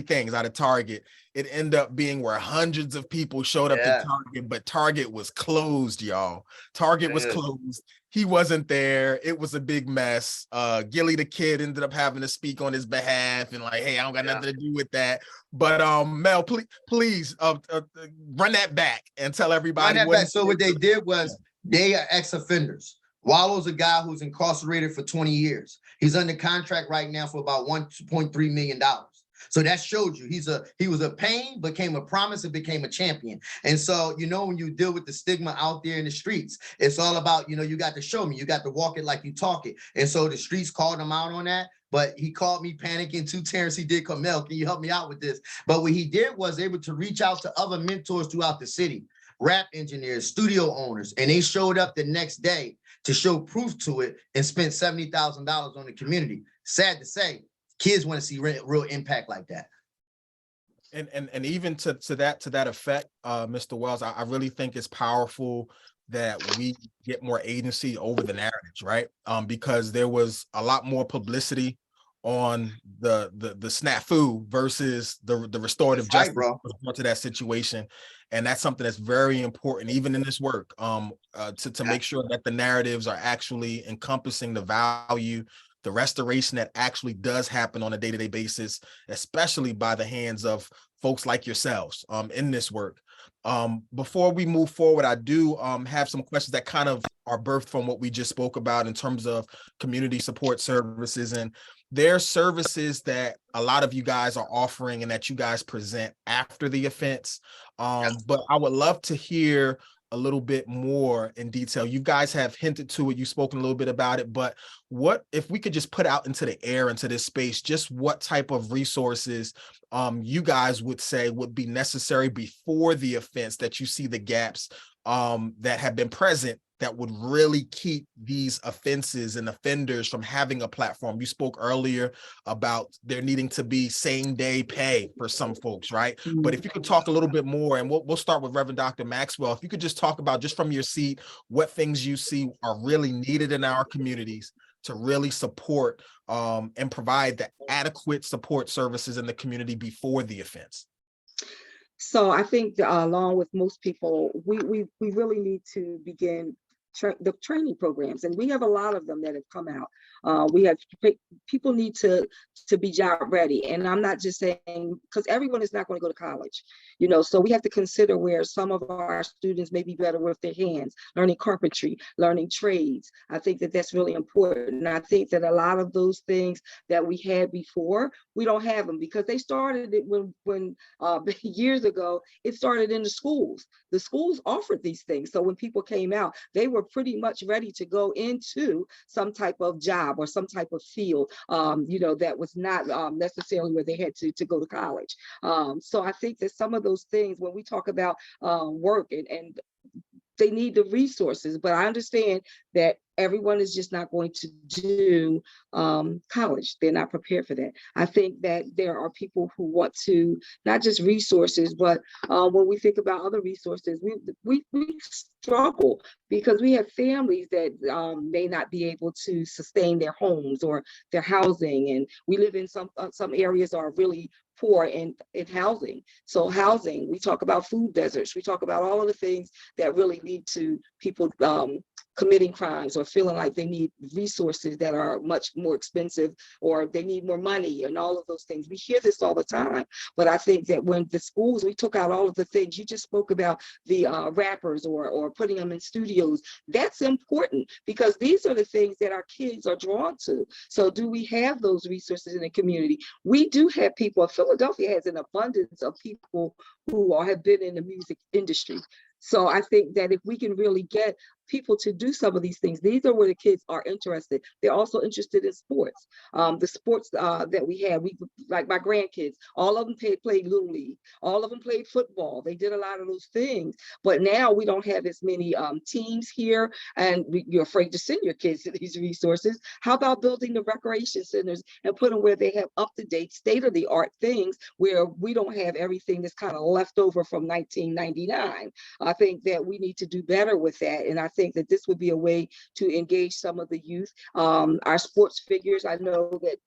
things out of Target. It ended up being where hundreds of people showed up to Target, but Target was closed, y'all. Target was closed. He wasn't there. It was a big mess. Gilly the kid ended up having to speak on his behalf and like, hey, I don't got nothing to do with that. But Mel, please run that back and tell everybody So what they did was they are ex-offenders. Wallow's a guy who's incarcerated for 20 years. He's under contract right now for about $1.3 million. So that showed you he was a pain, became a promise, and became a champion. And so, when you deal with the stigma out there in the streets, it's all about, you got to show me, you got to walk it like you talk it. And so the streets called him out on that. But he called me panicking too, Terrence. He did come, Mel, can you help me out with this? But what he did was able to reach out to other mentors throughout the city, rap engineers, studio owners, and they showed up the next day to show proof to it and spent $70,000 on the community. Sad to say, kids want to see real impact like that. And even to that effect, Mr. Wells, I really think it's powerful that we get more agency over the narratives, right? Because there was a lot more publicity on the snafu versus the restorative justice brought to that situation. And that's something that's very important, even in this work, to make sure that the narratives are actually encompassing the value, the restoration that actually does happen on a day-to-day basis, especially by the hands of folks like yourselves in this work. Before we move forward, I do have some questions that kind of are birthed from what we just spoke about in terms of community support services. And there are services that a lot of you guys are offering and that you guys present after the offense. But I would love to hear a little bit more in detail. You guys have hinted to it, you've spoken a little bit about it, but what if we could just put out into the air, into this space, just what type of resources you guys would say would be necessary before the offense, that you see the gaps that have been present that would really keep these offenses and offenders from having a platform. You spoke earlier about there needing to be same day pay for some folks, right? But if you could talk a little bit more, and we'll start with Reverend Dr. Maxwell, if you could just talk about, just from your seat, what things you see are really needed in our communities to really support and provide the adequate support services in the community before the offense. So I think along with most people, we really need to begin the training programs, and we have a lot of them that have come out. We have people need to be job ready. And I'm not just saying, because everyone is not going to go to college, so we have to consider where some of our students may be better with their hands, learning carpentry, learning trades. I think that that's really important. And I think that a lot of those things that we had before, we don't have them because they started it when years ago, it started in the schools. The schools offered these things. So when people came out, they were pretty much ready to go into some type of job or some type of field, that was not necessarily where they had to go to college. So I think that some of those things, when we talk about work and they need the resources, but I understand that everyone is just not going to do college. They're not prepared for that. I think that there are people who want to, not just resources, but when we think about other resources, we struggle because we have families that may not be able to sustain their homes or their housing. And we live in some areas are really poor in housing. So housing, we talk about food deserts, we talk about all of the things that really lead to people committing crimes or feeling like they need resources that are much more expensive or they need more money and all of those things. We hear this all the time, but I think that when the schools, we took out all of the things you just spoke about, the rappers or putting them in studios, that's important because these are the things that our kids are drawn to. So do we have those resources in the community? We do have people. Philadelphia has an abundance of people who have been in the music industry. So I think that if we can really get people to do some of these things, these are where the kids are interested. They're also interested in sports. The sports that we have, like my grandkids, all of them played Little League. All of them played football. They did a lot of those things. But now we don't have as many teams here, and you're afraid to send your kids to these resources. How about building the recreation centers and put them where they have up-to-date, state-of-the-art things where we don't have everything that's kind of left over from 1999. I think that we need to do better with that. And I think that this would be a way to engage some of the youth. Our sports figures, I know that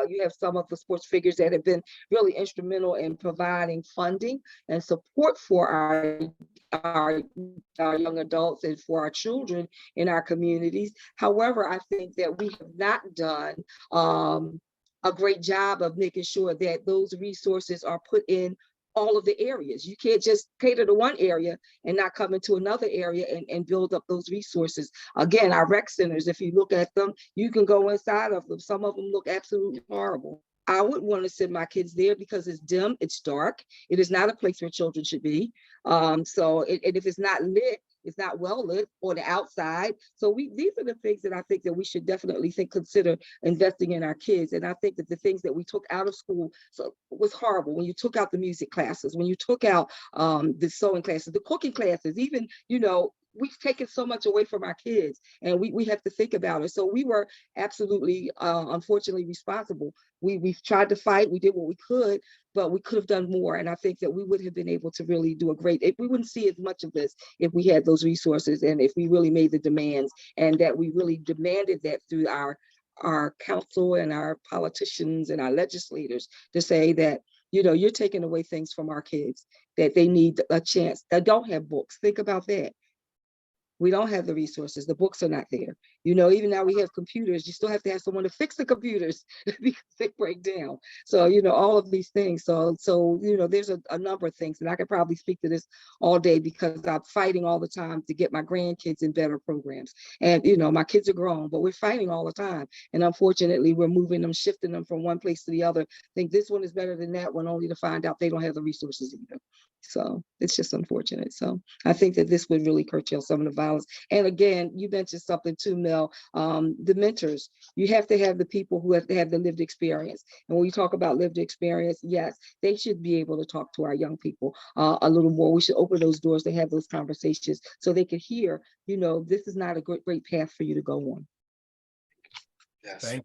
you have some of the sports figures that have been really instrumental in providing funding and support for our young adults and for our children in our communities. However, I think that we have not done a great job of making sure that those resources are put in all of the areas. You can't just cater to one area and not come into another area and build up those resources. Again, our rec centers, if you look at them, you can go inside of them. Some of them look absolutely horrible. I wouldn't want to send my kids there because it's dim, it's dark. It is not a place where children should be. And if it's not lit, it's not well lit on the outside. So these are the things that I think that we should definitely consider investing in our kids. And I think that the things that we took out of school was horrible. When you took out the music classes, when you took out the sewing classes, the cooking classes, even, we've taken so much away from our kids, and we have to think about it. So we were absolutely, unfortunately, responsible. We've tried to fight. We did what we could, but we could have done more. And I think that we would have been able to really do we wouldn't see as much of this if we had those resources and if we really made the demands and that we really demanded that through our council and our politicians and our legislators to say that, you're taking away things from our kids, that they need a chance, that don't have books. Think about that. We don't have the resources. The books are not there. Even now we have computers, you still have to have someone to fix the computers because they break down. So, all of these things. So there's a number of things, and I could probably speak to this all day because I'm fighting all the time to get my grandkids in better programs. And, my kids are grown, but we're fighting all the time. And unfortunately, we're moving them, shifting them from one place to the other. Think this one is better than that one, only to find out they don't have the resources either. So it's just unfortunate. So I think that this would really curtail some of the violence. And again, you mentioned something too, Mel, the mentors. You have to have the people who have to have the lived experience. And when we talk about lived experience, yes, they should be able to talk to our young people a little more. We should open those doors to have those conversations so they could hear, this is not a great path for you to go on. Yes. Thank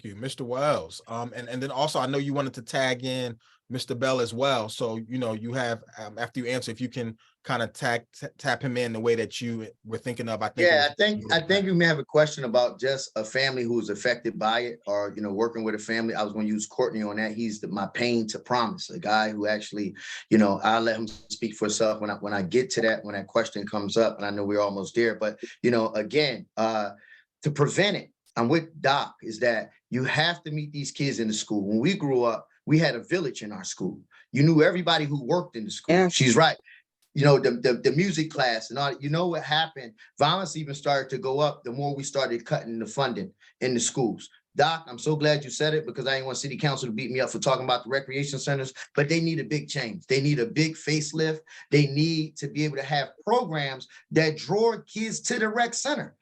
you. Mr. Wells. And then also, I know you wanted to tag in Mr. Bell as well. So, you have, after you answer, if you can kind of tap him in the way that you were thinking of, I think you may have a question about just a family who's affected by it or, working with a family. I was going to use Courtney on that. He's my pain to promise, a guy who actually, I'll let him speak for himself when I get to that, when that question comes up, and I know we're almost there, but, again, to prevent it, I'm with Doc, is that you have to meet these kids in the school. When we grew up, we had a village in our school. You knew everybody who worked in the school. Yeah. She's right. You know, the music class and all, you know what happened? Violence even started to go up the more we started cutting the funding in the schools. Doc, I'm so glad you said it, because I didn't want city council to beat me up for talking about the recreation centers, but they need a big change. They need a big facelift. They need to be able to have programs that draw kids to the rec center.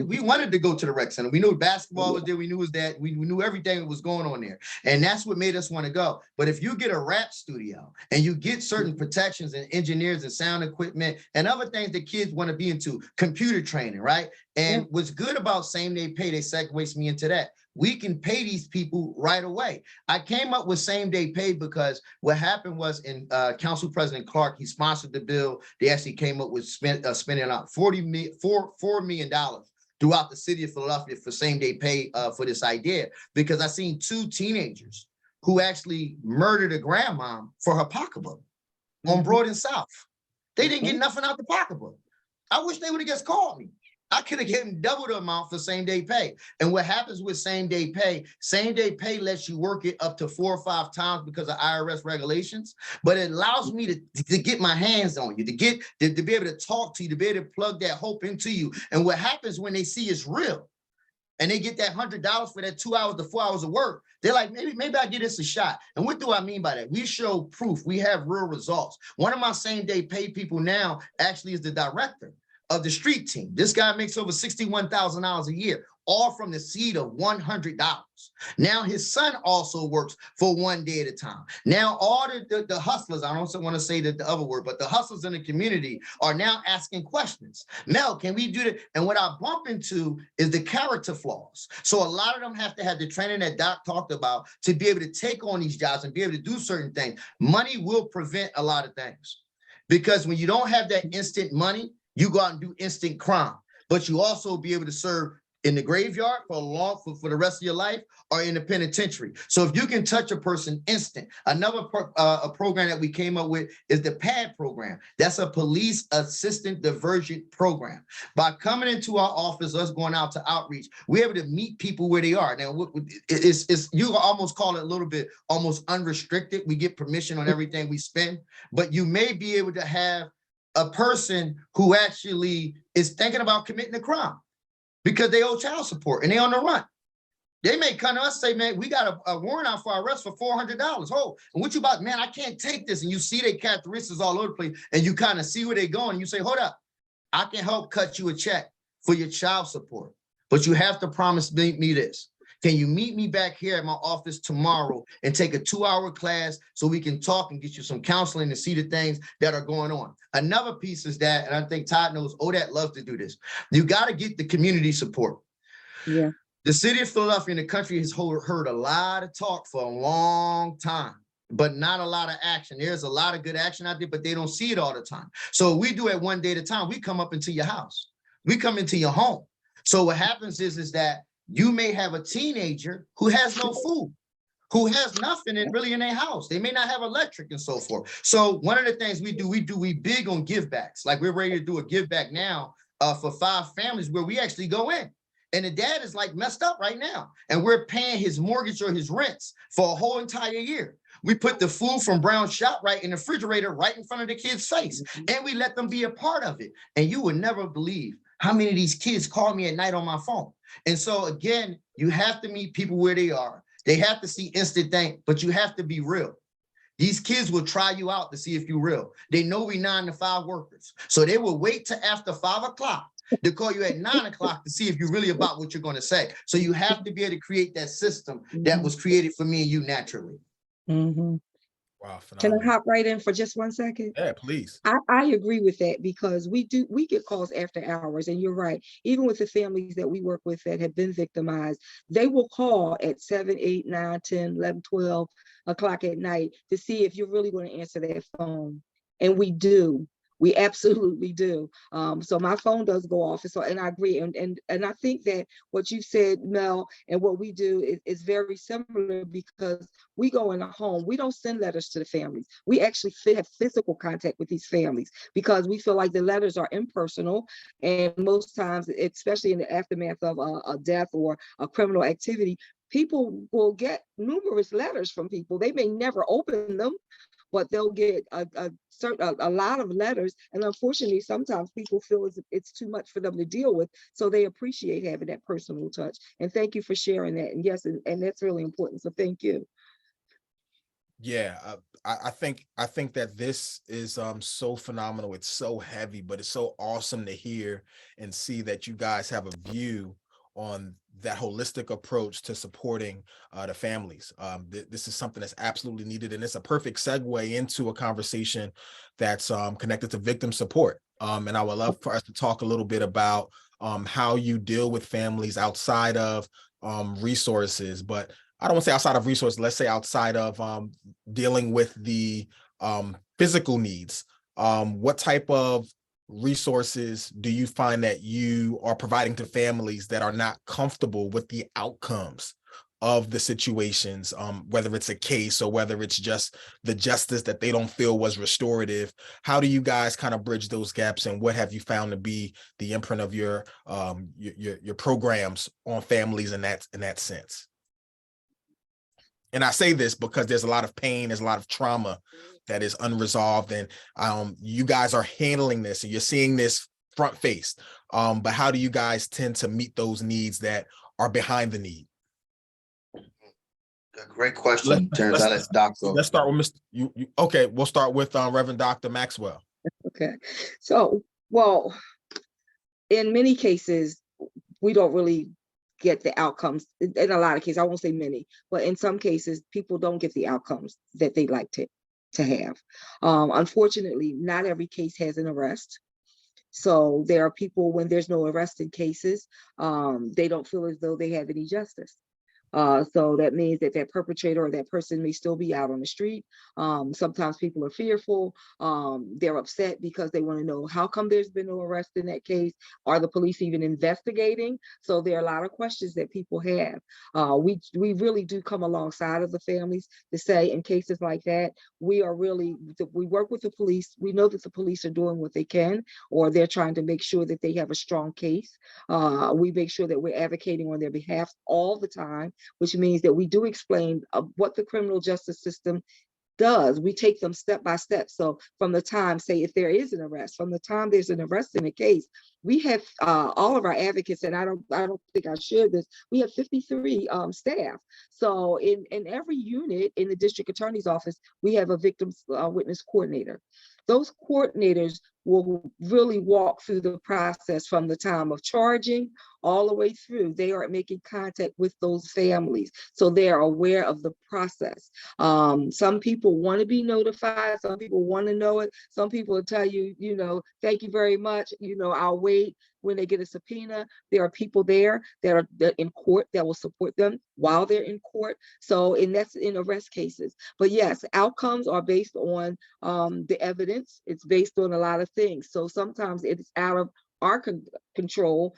We wanted to go to the rec center. We knew basketball was there. We knew we knew everything that was going on there. And that's what made us want to go. But if you get a rap studio and you get certain protections and engineers and sound equipment and other things that kids want to be into, computer training, right? And what's good about same day pay, they segues me into that. We can pay these people right away. I came up with same day pay because what happened was in Council President Clark, he sponsored the bill. They actually came up with spending out $4 million throughout the city of Philadelphia for same day pay for this idea, because I seen 2 teenagers who actually murdered a grandma for her pocketbook on Broad and South. They didn't get nothing out the pocketbook. I wish they would have just called me. I could have given double the amount for same day pay. And what happens with same day pay lets you work it up to 4 or 5 times because of IRS regulations, but it allows me to get my hands on you, to be able to talk to you, to be able to plug that hope into you. And what happens when they see it's real and they get that $100 for that 2 hours to 4 hours of work, they're like, maybe I give this a shot. And what do I mean by that? We show proof. We have real results. One of my same day pay people now actually is the director of the street team. This guy makes over $61,000 a year, all from the seed of $100. Now his son also works for 1 day at a time. Now all the hustlers, I don't want to say the other word, but the hustlers in the community are now asking questions. Mel, can we do that? And what I bump into is the character flaws. So a lot of them have to have the training that Doc talked about to be able to take on these jobs and be able to do certain things. Money will prevent a lot of things, because when you don't have that instant money, you go out and do instant crime, but you also be able to serve in the graveyard for the rest of your life or in the penitentiary. So if you can touch a person instant, another a program that we came up with is the PAD program. That's a police assistant diversion program. By coming into our office, us going out to outreach, we're able to meet people where they are. Now, it's you almost call it a little bit almost unrestricted. We get permission on everything we spend, but you may be able to have a person who actually is thinking about committing a crime because they owe child support and they on the run. They may come to us and say, man, we got a warrant out for arrest for $400. Oh, and what you about? Man, I can't take this. And you see their characteristics all over the place and you kind of see where they're going. You say, hold up, I can help cut you a check for your child support, but you have to promise me this. Can you meet me back here at my office tomorrow and take a 2-hour class so we can talk and get you some counseling and see the things that are going on? Another piece is that, and I think Todd knows, ODAT loves to do this. You got to get the community support. Yeah. The city of Philadelphia and the country has heard a lot of talk for a long time, but not a lot of action. There's a lot of good action out there, but they don't see it all the time. So we do it 1 day at a time. We come up into your house. We come into your home. So what happens is that you may have a teenager who has no food, who has nothing really in their house. They may not have electric and so forth. So one of the things we big on give backs. Like we're ready to do a give back now for 5 families where we actually go in. And the dad is like messed up right now. And we're paying his mortgage or his rents for a whole entire year. We put the food from Brown ShopRite in the refrigerator right in front of the kid's face. And we let them be a part of it. And you would never believe how many of these kids call me at night on my phone. And so again, you have to meet people where they are. They have to see instant thing, but you have to be real. These kids will try you out to see if you're real. They know we 9 to 5 workers. So they will wait till after 5 o'clock to call you at 9 o'clock to see if you're really about what you're going to say. So you have to be able to create that system that was created for me and you naturally. Mm-hmm. Wow, Can I phenomenal. hop right in for just 1 second? Yeah, please. I agree with that because we get calls after hours, and you're right. Even with the families that we work with that have been victimized, they will call at 7, 8, 9, 10, 11, 12 o'clock at night to see if you're really going to answer that phone. And we do. We absolutely do. So my phone does go off. And I agree. And I think that what you said, Mel, and what we do is very similar, because we go in a home. We don't send letters to the families. We actually have physical contact with these families, because we feel like the letters are impersonal. And most times, especially in the aftermath of a death or a criminal activity, people will get numerous letters from people. They may never open them, but they'll get a lot of letters. And unfortunately, sometimes people feel as if it's too much for them to deal with. So they appreciate having that personal touch. And thank you for sharing that. And yes, and that's really important. So thank you. Yeah, I think that this is so phenomenal. It's so heavy, but it's so awesome to hear and see that you guys have a view on that holistic approach to supporting the families. This is something that's absolutely needed, and it's a perfect segue into a conversation that's connected to victim support. And I would love for us to talk a little bit about how you deal with families outside of resources, but I don't want to say outside of resources, let's say outside of dealing with the physical needs. What type of resources do you find that you are providing to families that are not comfortable with the outcomes of the situations, whether it's a case or whether it's just the justice that they don't feel was restorative? How do you guys kind of bridge those gaps, and what have you found to be the imprint of your programs on families in that sense? And I say this because there's a lot of pain, there's a lot of trauma that is unresolved, and you guys are handling this, and you're seeing this front face. But how do you guys tend to meet those needs that are behind the need? Great question, Terrence. I'll let Doc go. Let's start with Mr. Okay, we'll start with Reverend Dr. Maxwell. Okay. So, well, in many cases, we don't really get the outcomes. In a lot of cases, I won't say many, but in some cases, people don't get the outcomes that they like to have. Unfortunately, not every case has an arrest. So there are people, when there's no arrest in cases, they don't feel as though they have any justice. So that means that that perpetrator or that person may still be out on the street. Sometimes people are fearful. They're upset because they want to know, how come there's been no arrest in that case? Are the police even investigating? So there are a lot of questions that people have. We really do come alongside of the families to say, in cases like that, we work with the police. We know that the police are doing what they can, or they're trying to make sure that they have a strong case. We make sure that we're advocating on their behalf all the time, which means that we do explain what the criminal justice system does. We take them step by step. So from the time, say, if there is an arrest, from the time there's an arrest in a case, we have all of our advocates, and I don't think I shared this, we have 53 staff. So in every unit in the district attorney's office, we have a victims witness coordinator. Those coordinators will really walk through the process from the time of charging all the way through. They are making contact with those families, so they are aware of the process. Some people want to be notified. Some people want to know it. Some people will tell you, thank you very much. I'll wait. When they get a subpoena, there are people there that are in court that will support them while they're in court. So, and that's in arrest cases. But yes, outcomes are based on the evidence. It's based on a lot of things. So sometimes it's out of our control.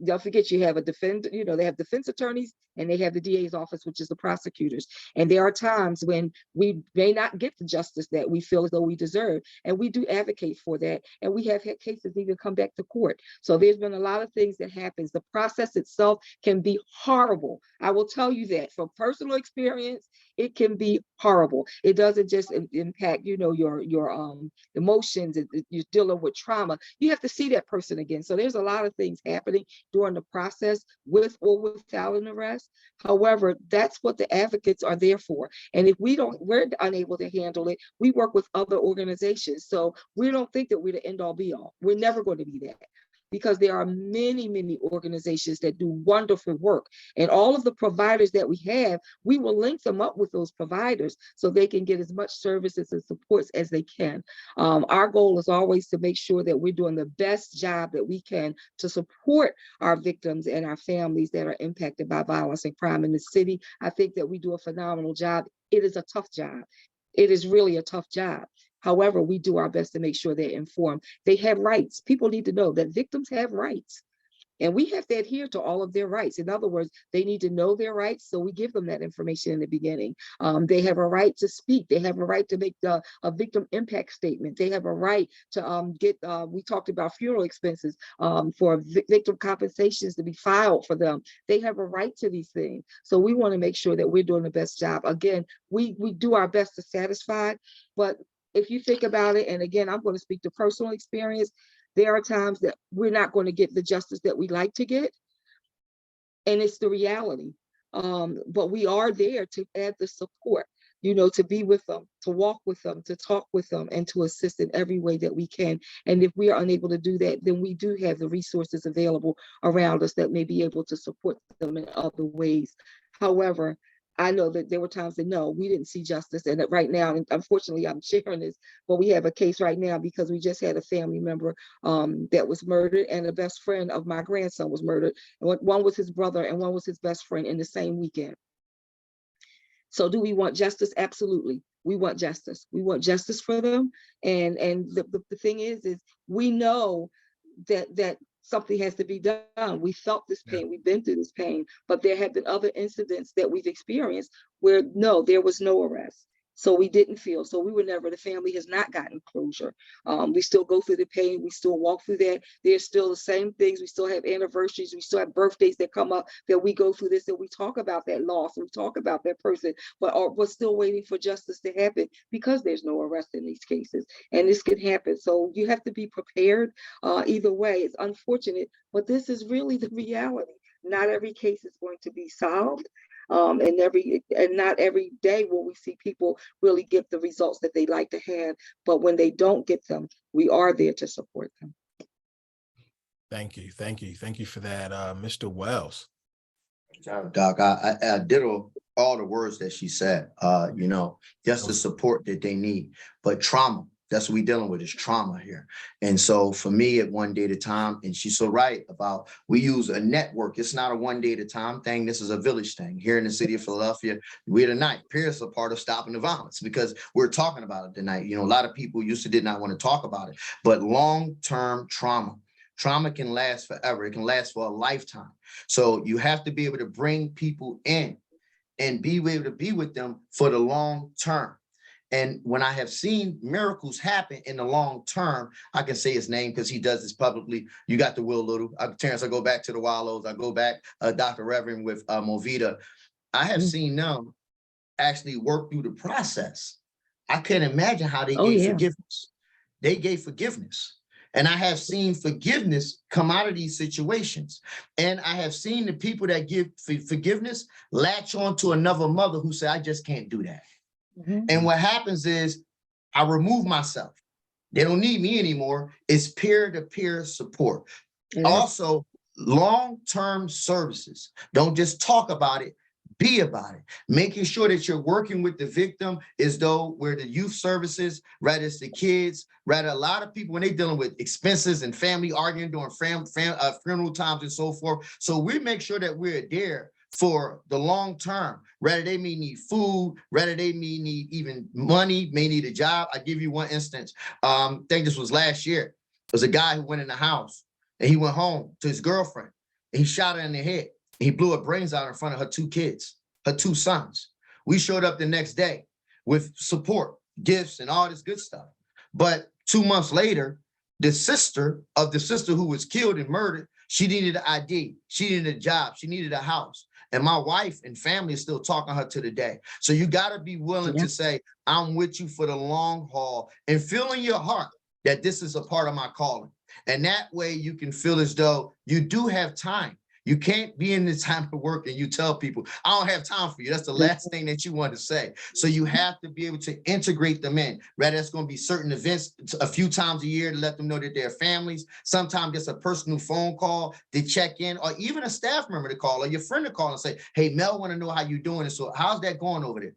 Don't forget, you have a defender, they have defense attorneys, and they have the DA's office, which is the prosecutors. And there are times when we may not get the justice that we feel as though we deserve. And we do advocate for that. And we have had cases even come back to court. So there's been a lot of things that happens. The process itself can be horrible. I will tell you that from personal experience, it can be horrible. It doesn't just impact, your emotions. You're dealing with trauma. You have to see that person again. So there's a lot of things happening during the process, with or without an arrest. However, that's what the advocates are there for. And if we're unable to handle it, we work with other organizations. So we don't think that we're the end all be all. We're never going to be that, because there are many, many organizations that do wonderful work. And all of the providers that we have, we will link them up with those providers so they can get as much services and supports as they can. Our goal is always to make sure that we're doing the best job that we can to support our victims and our families that are impacted by violence and crime in the city. I think that we do a phenomenal job. It is a tough job. It is really a tough job. However, we do our best to make sure they're informed. They have rights. People need to know that victims have rights. And we have to adhere to all of their rights. In other words, they need to know their rights, so we give them that information in the beginning. They have a right to speak. They have a right to make a victim impact statement. They have a right to get, we talked about funeral expenses, for victim compensations to be filed for them. They have a right to these things. So we want to make sure that we're doing the best job. Again, we do our best to satisfy, but if you think about it, and again, I'm going to speak to personal experience, there are times that we're not going to get the justice that we like to get, and it's the reality. But we are there to add the support, to be with them, to walk with them, to talk with them, and to assist in every way that we can. And if we are unable to do that, then we do have the resources available around us that may be able to support them in other ways. However, I know that there were times that no, we didn't see justice. And that right now, and unfortunately, I'm sharing this, but we have a case right now because we just had a family member that was murdered, and the best friend of my grandson was murdered. And one was his brother and one was his best friend in the same weekend. So do we want justice? Absolutely. We want justice. We want justice for them. And the thing is we know that something has to be done. We felt this pain. We've been through this pain, but there have been other incidents that we've experienced where no, there was no arrest. So we didn't feel, so we were never, the family has not gotten closure. We still go through the pain. We still walk through that. There's still the same things. We still have anniversaries. We still have birthdays that come up that we go through this and we talk about that loss. We talk about that person, but we're still waiting for justice to happen because there's no arrest in these cases. And this can happen. So you have to be prepared. Either way, it's unfortunate, but this is really the reality. Not every case is going to be solved. And not every day will we see people really get the results that they like to have. But when they don't get them, we are there to support them. Thank you for that, Mr. Wells. Doc, I ditto all the words that she said. Just the support that they need, but trauma. That's what we're dealing with, is trauma here. And so for me, at one day at a time, and she's so right about, we use a network. It's not a one day at a time thing. This is a village thing. Here in the city of Philadelphia, we're tonight, Peirce, a part of stopping the violence, because we're talking about it tonight. A lot of people used to did not want to talk about it, but long-term trauma can last forever. It can last for a lifetime. So you have to be able to bring people in and be able to be with them for the long term. And when I have seen miracles happen in the long term, I can say his name because he does this publicly. You got the Will Little. Terrence, I go back to the Wallows. I go back, Dr. Reverend with Movita. I have seen them actually work through the process. I can't imagine how they gave forgiveness. They gave forgiveness. And I have seen forgiveness come out of these situations. And I have seen the people that give forgiveness latch on to another mother who say, I just can't do that. And what happens is I remove myself. They don't need me anymore. It's peer-to-peer support. Also, long-term services. Don't just talk about it, be about it. Making sure that you're working with the victim as though we're the youth services, rather it's the kids, rather a lot of people when they're dealing with expenses and family arguing during funeral times and so forth. So we make sure that we're there for the long term. Rather they may need food, rather they may need even money, may need a job. I give you one instance. I think this was last year. There was a guy who went in the house and he went home to his girlfriend and he shot her in the head. And he blew her brains out in front of her two kids, her two sons. We showed up the next day with support, gifts, and all this good stuff. But 2 months later, the sister who was killed and murdered, she needed an ID, she needed a job, she needed a house. And my wife and family is still talking to her to the day. So you got to be willing to say, I'm with you for the long haul, and feel in your heart that this is a part of my calling. And that way you can feel as though you do have time. You can't be in the time of work and you tell people, I don't have time for you. That's the last thing that you want to say. So you have to be able to integrate them in. Rather, it's going to be certain events a few times a year to let them know that they're families. Sometimes it's a personal phone call to check in, or even a staff member to call, or your friend to call and say, hey, Mel, want to know how you're doing. And so how's that going over there?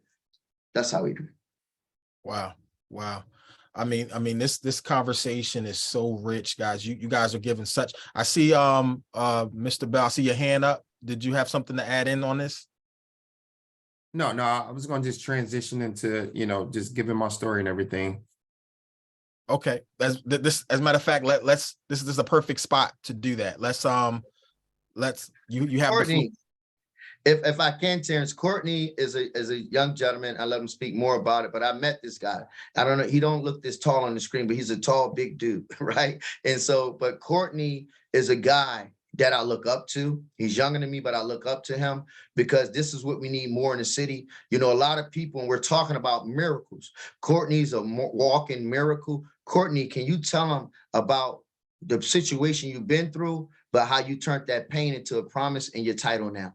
That's how we do it. Wow. I mean, this conversation is so rich, guys. You guys are giving such. I see, Mr. Bell, I see your hand up. Did you have something to add in on this? No, I was going to just transition into, just giving my story and everything. Okay, this as a matter of fact, let's this is a perfect spot to do that. Let's you have the floor. Courtney, if I can, Terrence, Courtney is a young gentleman. I let him speak more about it, but I met this guy. I don't know, he don't look this tall on the screen, but he's a tall, big dude, right? And so, but Courtney is a guy that I look up to. He's younger than me, but I look up to him because this is what we need more in the city. You know, a lot of people, and we're talking about miracles. Courtney's a walking miracle. Courtney, can you tell him about the situation you've been through, but how you turned that pain into a promise in your title now?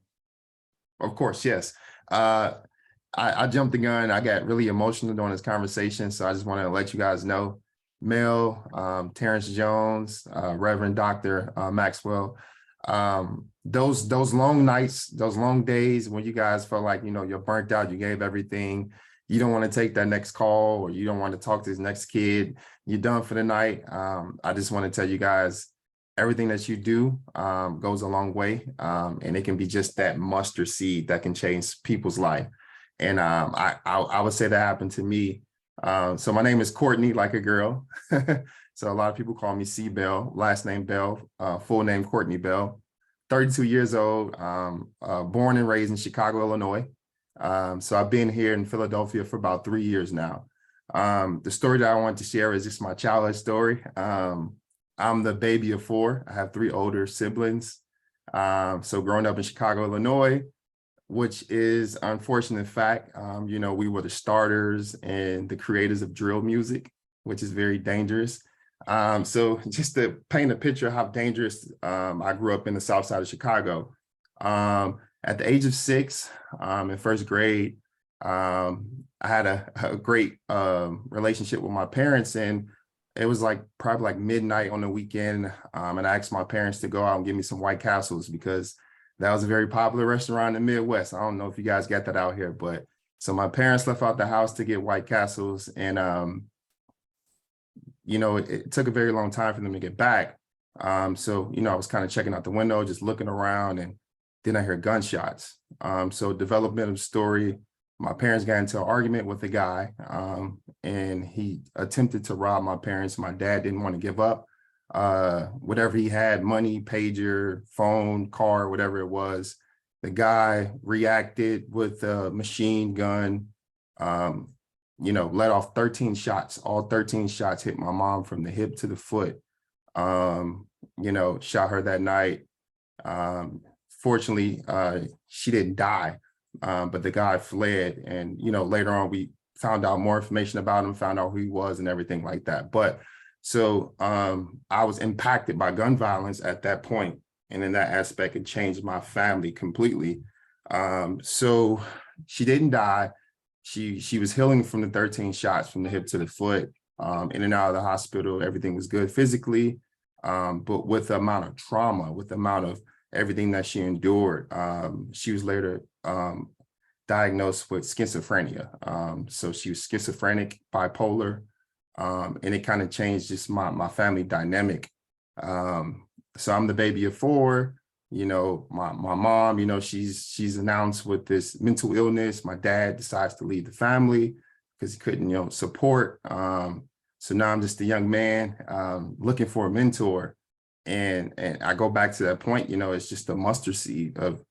Of course, yes. I jumped the gun. I got really emotional during this conversation, so I just want to let you guys know, Mel, Terrence Jones, Reverend Dr. Maxwell, those long nights, those long days when you guys felt like, you know, you're burnt out, you gave everything, you don't want to take that next call, or you don't want to talk to this next kid, you're done for the night. I just want to tell you guys, everything that you do goes a long way, and it can be just that mustard seed that can change people's life. And I would say that happened to me. So my name is Courtney, like a girl. So a lot of people call me C Bell, last name Bell, full name Courtney Bell. 32 years old, born and raised in Chicago, Illinois. So I've been here in Philadelphia for about 3 years now. The story that I want to share is just my childhood story. I'm the baby of 4. I have 3 older siblings. So growing up in Chicago, Illinois, which is unfortunate fact, you know, we were the starters and the creators of drill music, which is very dangerous. So just to paint a picture of how dangerous, I grew up in the South Side of Chicago. At the age of 6, in first grade, I had a great relationship with my parents, and it was like probably like midnight on the weekend. And I asked my parents to go out and give me some White Castles because that was a very popular restaurant in the Midwest. I don't know if you guys got that out here, but so my parents left out the house to get White Castles, and you know, it took a very long time for them to get back. So, you know, I was kind of checking out the window, just looking around, and then I hear gunshots. So development of the story, my parents got into an argument with a guy, and he attempted to rob my parents. My dad didn't want to give up whatever he had, money, pager, phone, car, whatever it was. The guy reacted with a machine gun, you know, let off 13 shots. All 13 shots hit my mom from the hip to the foot. You know, shot her that night. Fortunately, she didn't die, but the guy fled. And, you know, later on, we found out more information about him, found out who he was and everything like that. But so I was impacted by gun violence at that point. And in that aspect, it changed my family completely. So she didn't die. She was healing from the 13 shots from the hip to the foot, in and out of the hospital. Everything was good physically, but with the amount of trauma, with the amount of everything that she endured, she was later diagnosed with schizophrenia. So she was schizophrenic, bipolar, and it kind of changed just my family dynamic. So I'm the baby of 4. You know, my mom, you know, she's announced with this mental illness. My dad decides to leave the family because he couldn't, you know, support. So now I'm just a young man looking for a mentor. And I go back to that point, you know, it's just a mustard seed of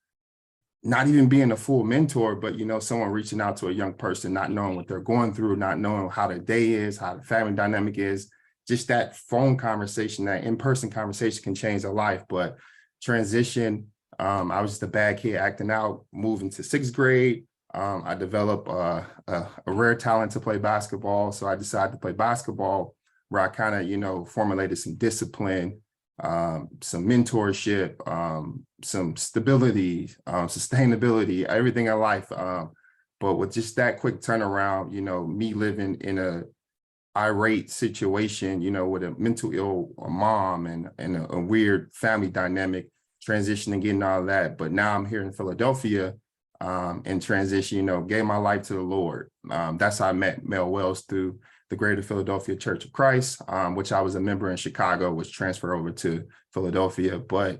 not even being a full mentor, but, you know, someone reaching out to a young person, not knowing what they're going through, not knowing how their day is, how the family dynamic is. Just that phone conversation, that in-person conversation can change a life. But transition, I was just a bad kid acting out, moving to 6th grade. I developed a rare talent to play basketball. So I decided to play basketball, where I kind of, you know, formulated some discipline, some mentorship, some stability, sustainability, everything in life. But with just that quick turnaround, you know, me living in a irate situation, you know, with a mental ill mom and a weird family dynamic, transitioning, getting all that. But now I'm here in Philadelphia, and transition, you know, gave my life to the Lord. That's how I met Mel Wells, through the Greater Philadelphia Church of Christ, which I was a member in Chicago, was transferred over to Philadelphia. But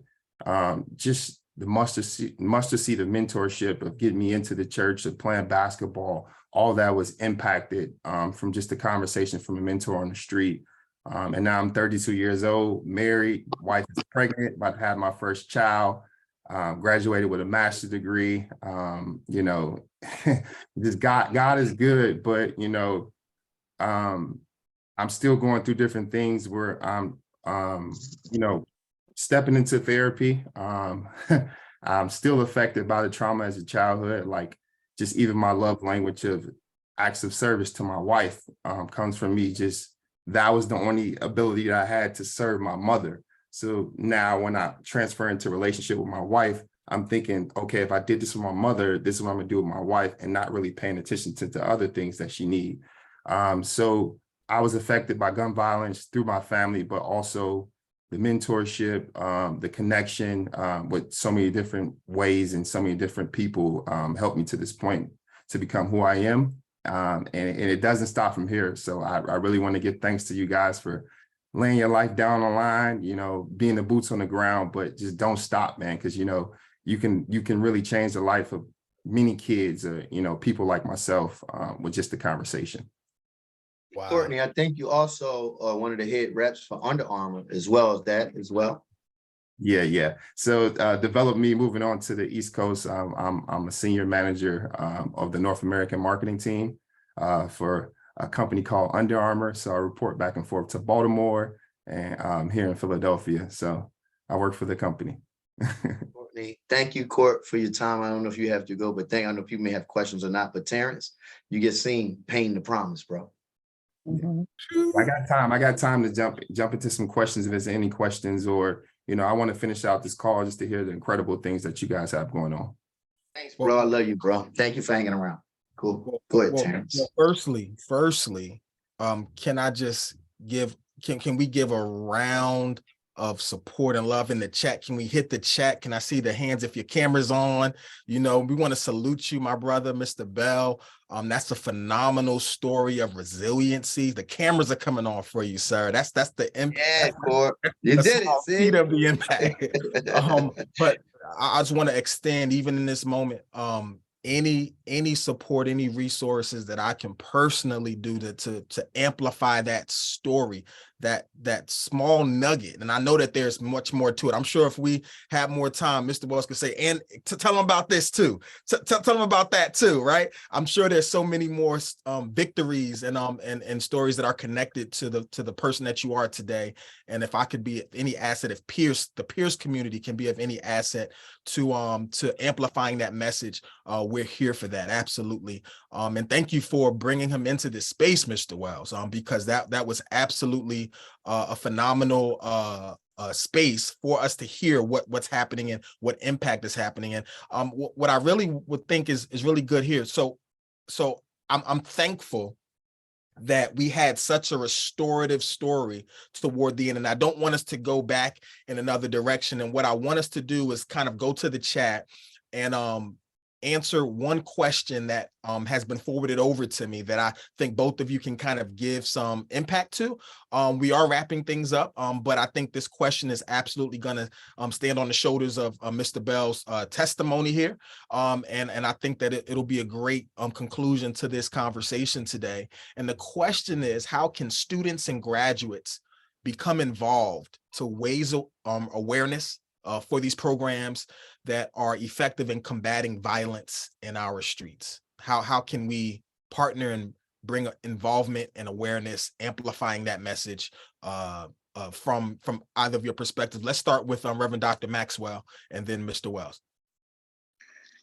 just the mustard seed of mentorship, of getting me into the church, of playing basketball, all that was impacted from just the conversation from a mentor on the street. And now I'm 32 years old, married, wife is pregnant, about to have my first child, graduated with a master's degree. You know, just God is good, but I'm still going through different things where I'm, stepping into therapy. I'm still affected by the trauma as a childhood, like just even my love language of acts of service to my wife comes from me. Just that was the only ability that I had to serve my mother. So now when I transfer into relationship with my wife, I'm thinking, okay, if I did this with my mother, this is what I'm gonna do with my wife, and not really paying attention to the other things that she need. So I was affected by gun violence through my family, but also the mentorship, the connection with so many different ways and so many different people helped me to this point to become who I am. And it doesn't stop from here. So I really want to give thanks to you guys for laying your life down on the line, being the boots on the ground, but just don't stop, man, because you can really change the life of many kids, people like myself with just the conversation. Wow. Courtney, I think you also one of the head reps for Under Armour as well. Yeah. So developed me moving on to the East Coast. I'm a senior manager of the North American marketing team for a company called Under Armour. So I report back and forth to Baltimore and here in Philadelphia. So I work for the company. Courtney, thank you, Court, for your time. I don't know if you have to go, but I don't know if you may have questions or not. But Terrence, you get seen paying the promise, bro. Mhm. I got time to jump into some questions if there's any questions, or I want to finish out this call just to hear the incredible things that you guys have going on. Thanks, bro. I love you, bro. Thank you for hanging around. Cool. Go ahead, Terrence. Firstly, can I just can we give a round of support and love in the chat? Can we hit the chat? Can I see the hands if your camera's on? We want to salute you, my brother, Mr. Bell. That's a phenomenal story of resiliency. The cameras are coming on for you, sir. That's the impact. Yeah, Court. You did it. See? Of the impact. But I just want to extend, even in this moment, any support, any resources that I can personally do to amplify that story, that small nugget. And I know that there's much more to it. I'm sure if we have more time, Mr. Wells could say, and to tell them about this too. Tell them about that too, right? I'm sure there's so many more victories and stories that are connected to the person that you are today. And if I could be any asset, if the Peirce community can be of any asset to amplifying that message, we're here for that. Absolutely. And thank you for bringing him into this space, Mr. Wells, because that was absolutely a phenomenal space for us to hear what's happening and what impact is happening. And what I really would think is really good here. So I'm thankful that we had such a restorative story toward the end. And I don't want us to go back in another direction. And what I want us to do is kind of go to the chat and answer one question that has been forwarded over to me that I think both of you can kind of give some impact to. We are wrapping things up, but I think this question is absolutely going to stand on the shoulders of Mr. Bell's testimony here. And I think that it'll be a great conclusion to this conversation today. And the question is, how can students and graduates become involved to raise awareness for these programs that are effective in combating violence in our streets? How can we partner and bring involvement and awareness, amplifying that message from either of your perspectives? Let's start with Reverend Dr. Maxwell and then Mr. Wells.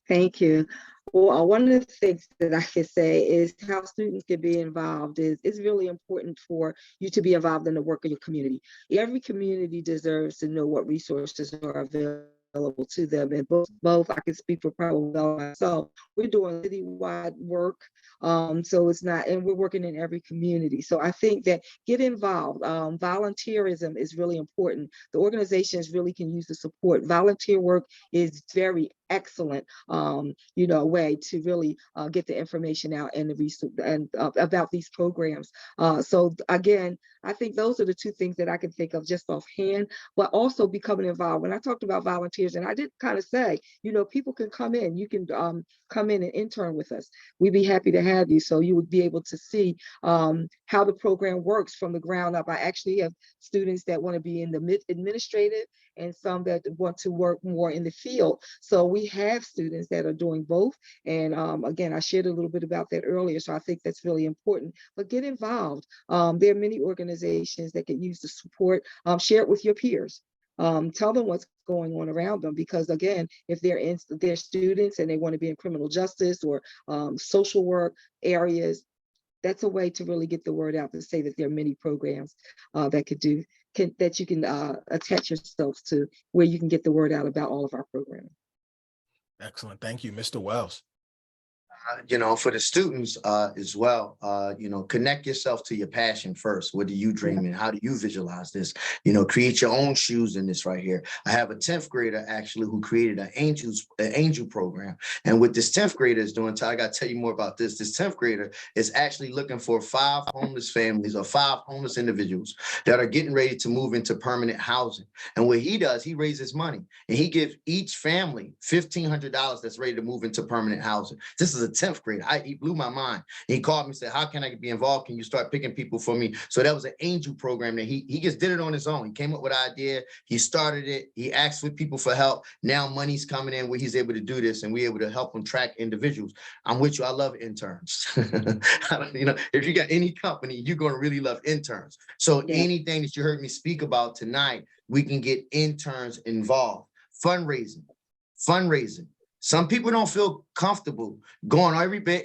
Thank you. Well, one of the things that I can say is how students can be involved is it's really important for you to be involved in the work of your community. Every community deserves to know what resources are available to them. And both I can speak for probably myself. We're doing citywide work. So it's not, and we're working in every community. So I think that get involved. Volunteerism is really important. The organizations really can use the support. Volunteer work is very excellent, way to really get the information out and the research and about these programs. So again, I think those are the two things that I can think of just offhand, but also becoming involved. When I talked about volunteers, and I did kind of say, people can come in, you can come in and intern with us. We'd be happy to have you. So you would be able to see how the program works from the ground up. I actually have students that want to be in the administrative and some that want to work more in the field. So we have students that are doing both. And again, I shared a little bit about that earlier. So I think that's really important. But get involved. There are many organizations that can use the support. Share it with your peers. Tell them what's going on around them, because again, if they're students and they want to be in criminal justice or social work areas, that's a way to really get the word out, to say that there are many programs that you can attach yourself to, where you can get the word out about all of our programming. Excellent. Thank you, Mr. Wells. For the students as well, connect yourself to your passion first. What do you dream in? How do you visualize this? Create your own shoes in this right here. I have a 10th grader actually who created an angel program. And what this 10th grader is doing, I got to tell you more about this. This 10th grader is actually looking for 5 homeless families or 5 homeless individuals that are getting ready to move into permanent housing. And what he does, he raises money and he gives each family $1,500 that's ready to move into permanent housing. This is a 10th grade. He blew my mind. He called me and said, how can I be involved? Can you start picking people for me? So that was an angel program that he just did it on his own. He came up with an idea. He started it. He asked for people for help. Now money's coming in where he's able to do this and we're able to help him track individuals. I'm with you. I love interns. If you got any company, you're going to really love interns. So anything that you heard me speak about tonight, we can get interns involved. Fundraising. Some people don't feel comfortable going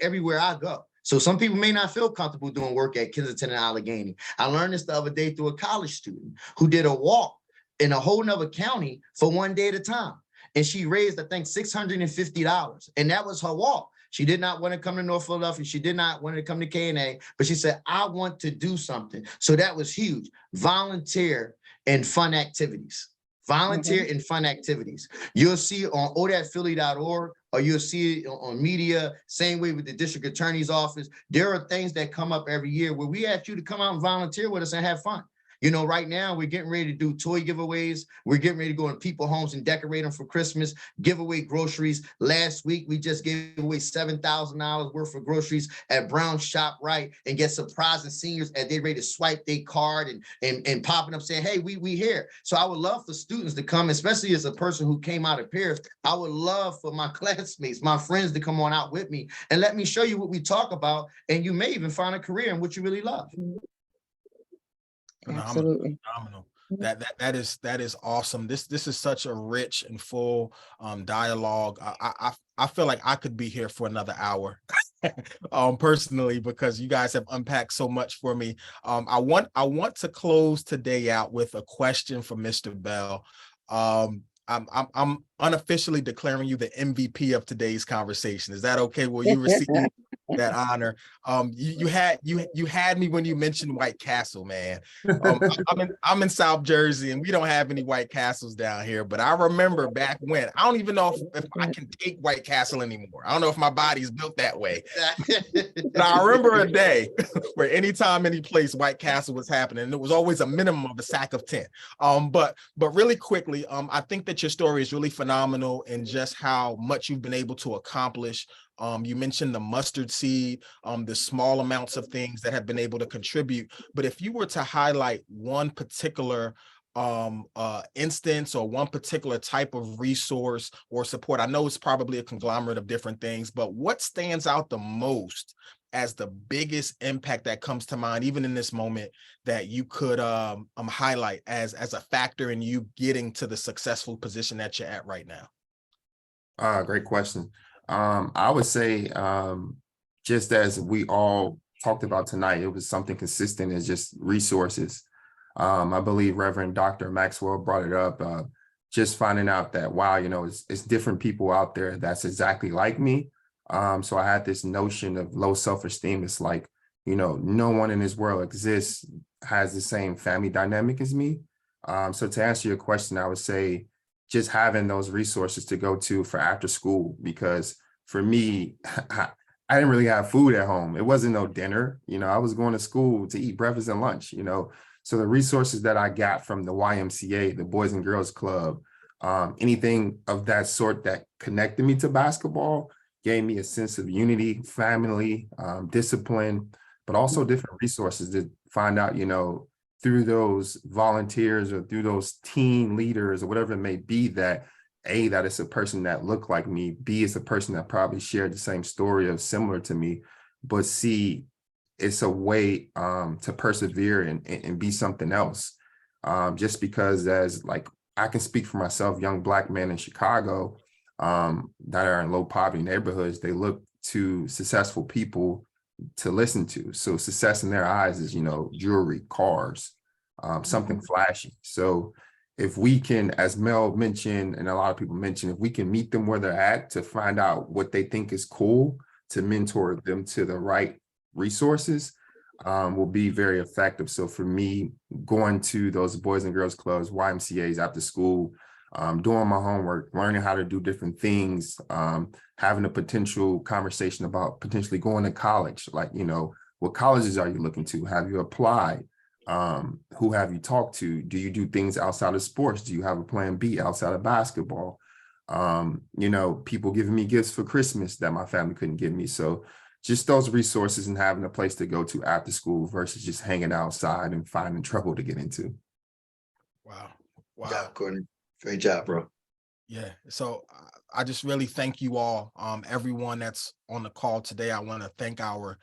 everywhere I go. So some people may not feel comfortable doing work at Kensington and Allegheny. I learned this the other day through a college student who did a walk in a whole nother county for one day at a time. And she raised, I think, $650. And that was her walk. She did not want to come to North Philadelphia. She did not want to come to K&A, but she said, I want to do something. So that was huge. Volunteer and fun activities. Volunteer in fun activities. You'll see it on odadphilly.org, or you'll see it on media, same way with the district attorney's office. There are things that come up every year where we ask you to come out and volunteer with us and have fun. Right now we're getting ready to do toy giveaways. We're getting ready to go in people's homes and decorate them for Christmas, give away groceries. Last week, we just gave away $7,000 worth of groceries at Brown Shop Right, and get surprising seniors as they ready to swipe their card and popping up saying, hey, we here. So I would love for students to come, especially as a person who came out of Peirce. I would love for my classmates, my friends to come on out with me and let me show you what we talk about. And you may even find a career in what you really love. Absolutely. Phenomenal. That is awesome. This is such a rich and full dialogue. I feel like I could be here for another hour personally, because you guys have unpacked so much for me. I want to close today out with a question for Mr. Bell. I'm unofficially declaring you the MVP of today's conversation. Is that okay? Will you receive that honor? You had me when you mentioned White Castle, man. I'm in South Jersey and we don't have any White Castles down here, but I remember back when. I don't even know if I can take White Castle anymore. I don't know if my body's built that way. But I remember a day where anytime, any place White Castle was happening, and it was always a minimum of a sack of 10. But really quickly, I think that your story is really phenomenal in just how much you've been able to accomplish. You mentioned the mustard seed, the small amounts of things that have been able to contribute. But if you were to highlight one particular instance or one particular type of resource or support, I know it's probably a conglomerate of different things, but what stands out the most as the biggest impact that comes to mind, even in this moment, that you could highlight as a factor in you getting to the successful position that you're at right now? Great question. I would say, just as we all talked about tonight, it was something consistent as just resources. I believe Reverend Dr. Maxwell brought it up, just finding out that, wow, it's different people out there that's exactly like me. So I had this notion of low self-esteem. It's like, no one in this world has the same family dynamic as me. So to answer your question, I would say just having those resources to go to for after school, because for me, I didn't really have food at home. It wasn't no dinner, I was going to school to eat breakfast and lunch, So the resources that I got from the YMCA, the Boys and Girls Club, anything of that sort that connected me to basketball gave me a sense of unity, family, discipline, but also different resources to find out, through those volunteers or through those teen leaders or whatever it may be, that A, that it's a person that looked like me, B, it's a person that probably shared the same story or similar to me, but C, it's a way to persevere and be something else. Just because as like, I can speak for myself, young Black men in Chicago that are in low poverty neighborhoods, they look to successful people to listen to. So success in their eyes is, jewelry, cars, something flashy. So if we can, as Mel mentioned, and a lot of people mentioned, if we can meet them where they're at to find out what they think is cool, to mentor them to the right resources, will be very effective. So for me, going to those Boys and Girls Clubs, YMCAs after school, doing my homework, learning how to do different things, having a potential conversation about potentially going to college. Like, what colleges are you looking to? Have you applied? Who have you talked to? Do you do things outside of sports? Do you have a plan B outside of basketball? People giving me gifts for Christmas that my family couldn't give me. So just those resources and having a place to go to after school versus just hanging outside and finding trouble to get into. Wow. Good job, Courtney. Great job, bro. Yeah. So I just really thank you all, everyone that's on the call today. I want to thank our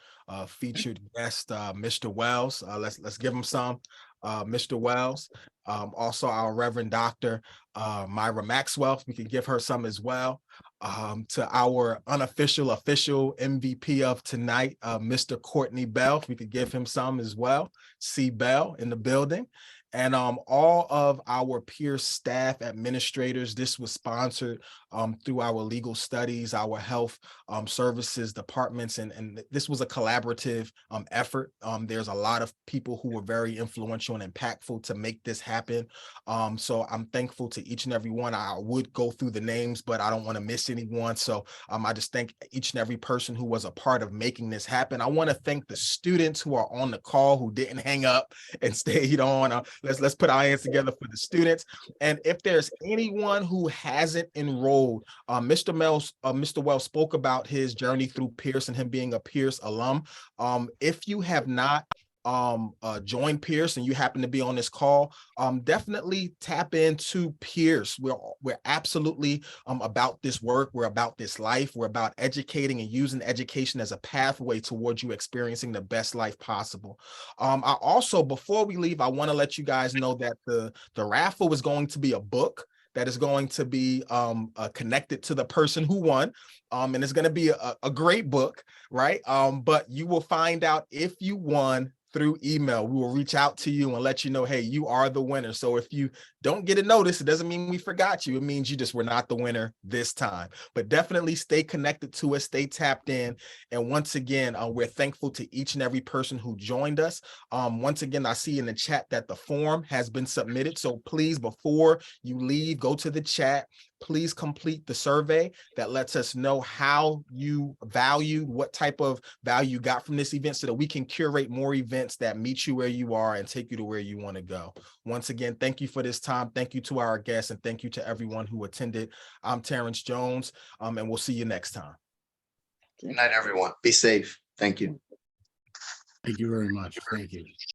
featured guest, Mr. Wells. Let's give him some, Mr. Wells. Also our Reverend Dr. Myra Maxwell. We can give her some as well. To our unofficial, official MVP of tonight, Mr. Courtney Bell. We could give him some as well. C. Bell in the building. And all of our Peirce staff administrators. This was sponsored through our legal studies, our health services departments, and this was a collaborative effort. There's a lot of people who were very influential and impactful to make this happen. So I'm thankful to each and every one. I would go through the names, but I don't want to miss anyone. So I just thank each and every person who was a part of making this happen. I want to thank the students who are on the call who didn't hang up and stayed on. Let's put our hands together for the students. And if there's anyone who hasn't enrolled, Mr. Wells spoke about his journey through Peirce and him being a Peirce alum. If you have not joined Peirce and you happen to be on this call, definitely tap into Peirce. We're absolutely about this work. We're about this life. We're about educating and using education as a pathway towards you experiencing the best life possible. I also, before we leave, I want to let you guys know that the raffle is going to be a book that is going to be connected to the person who won. And it's going to be a great book, right? But you will find out if you won through email. We will reach out to you and let you know, hey, you are the winner. So if you don't get a notice, it doesn't mean we forgot you. It means you just were not the winner this time. But definitely stay connected to us, stay tapped in. And once again, we're thankful to each and every person who joined us. Once again, I see in the chat that the form has been submitted. So please, before you leave, go to the chat. Please complete the survey that lets us know how you valued, what type of value you got from this event so that we can curate more events that meet you where you are and take you to where you want to go. Once again, thank you for this time. Thank you to our guests and thank you to everyone who attended. I'm Terrence Jones, and we'll see you next time. Good night, everyone. Be safe. Thank you. Thank you very much. Thank you.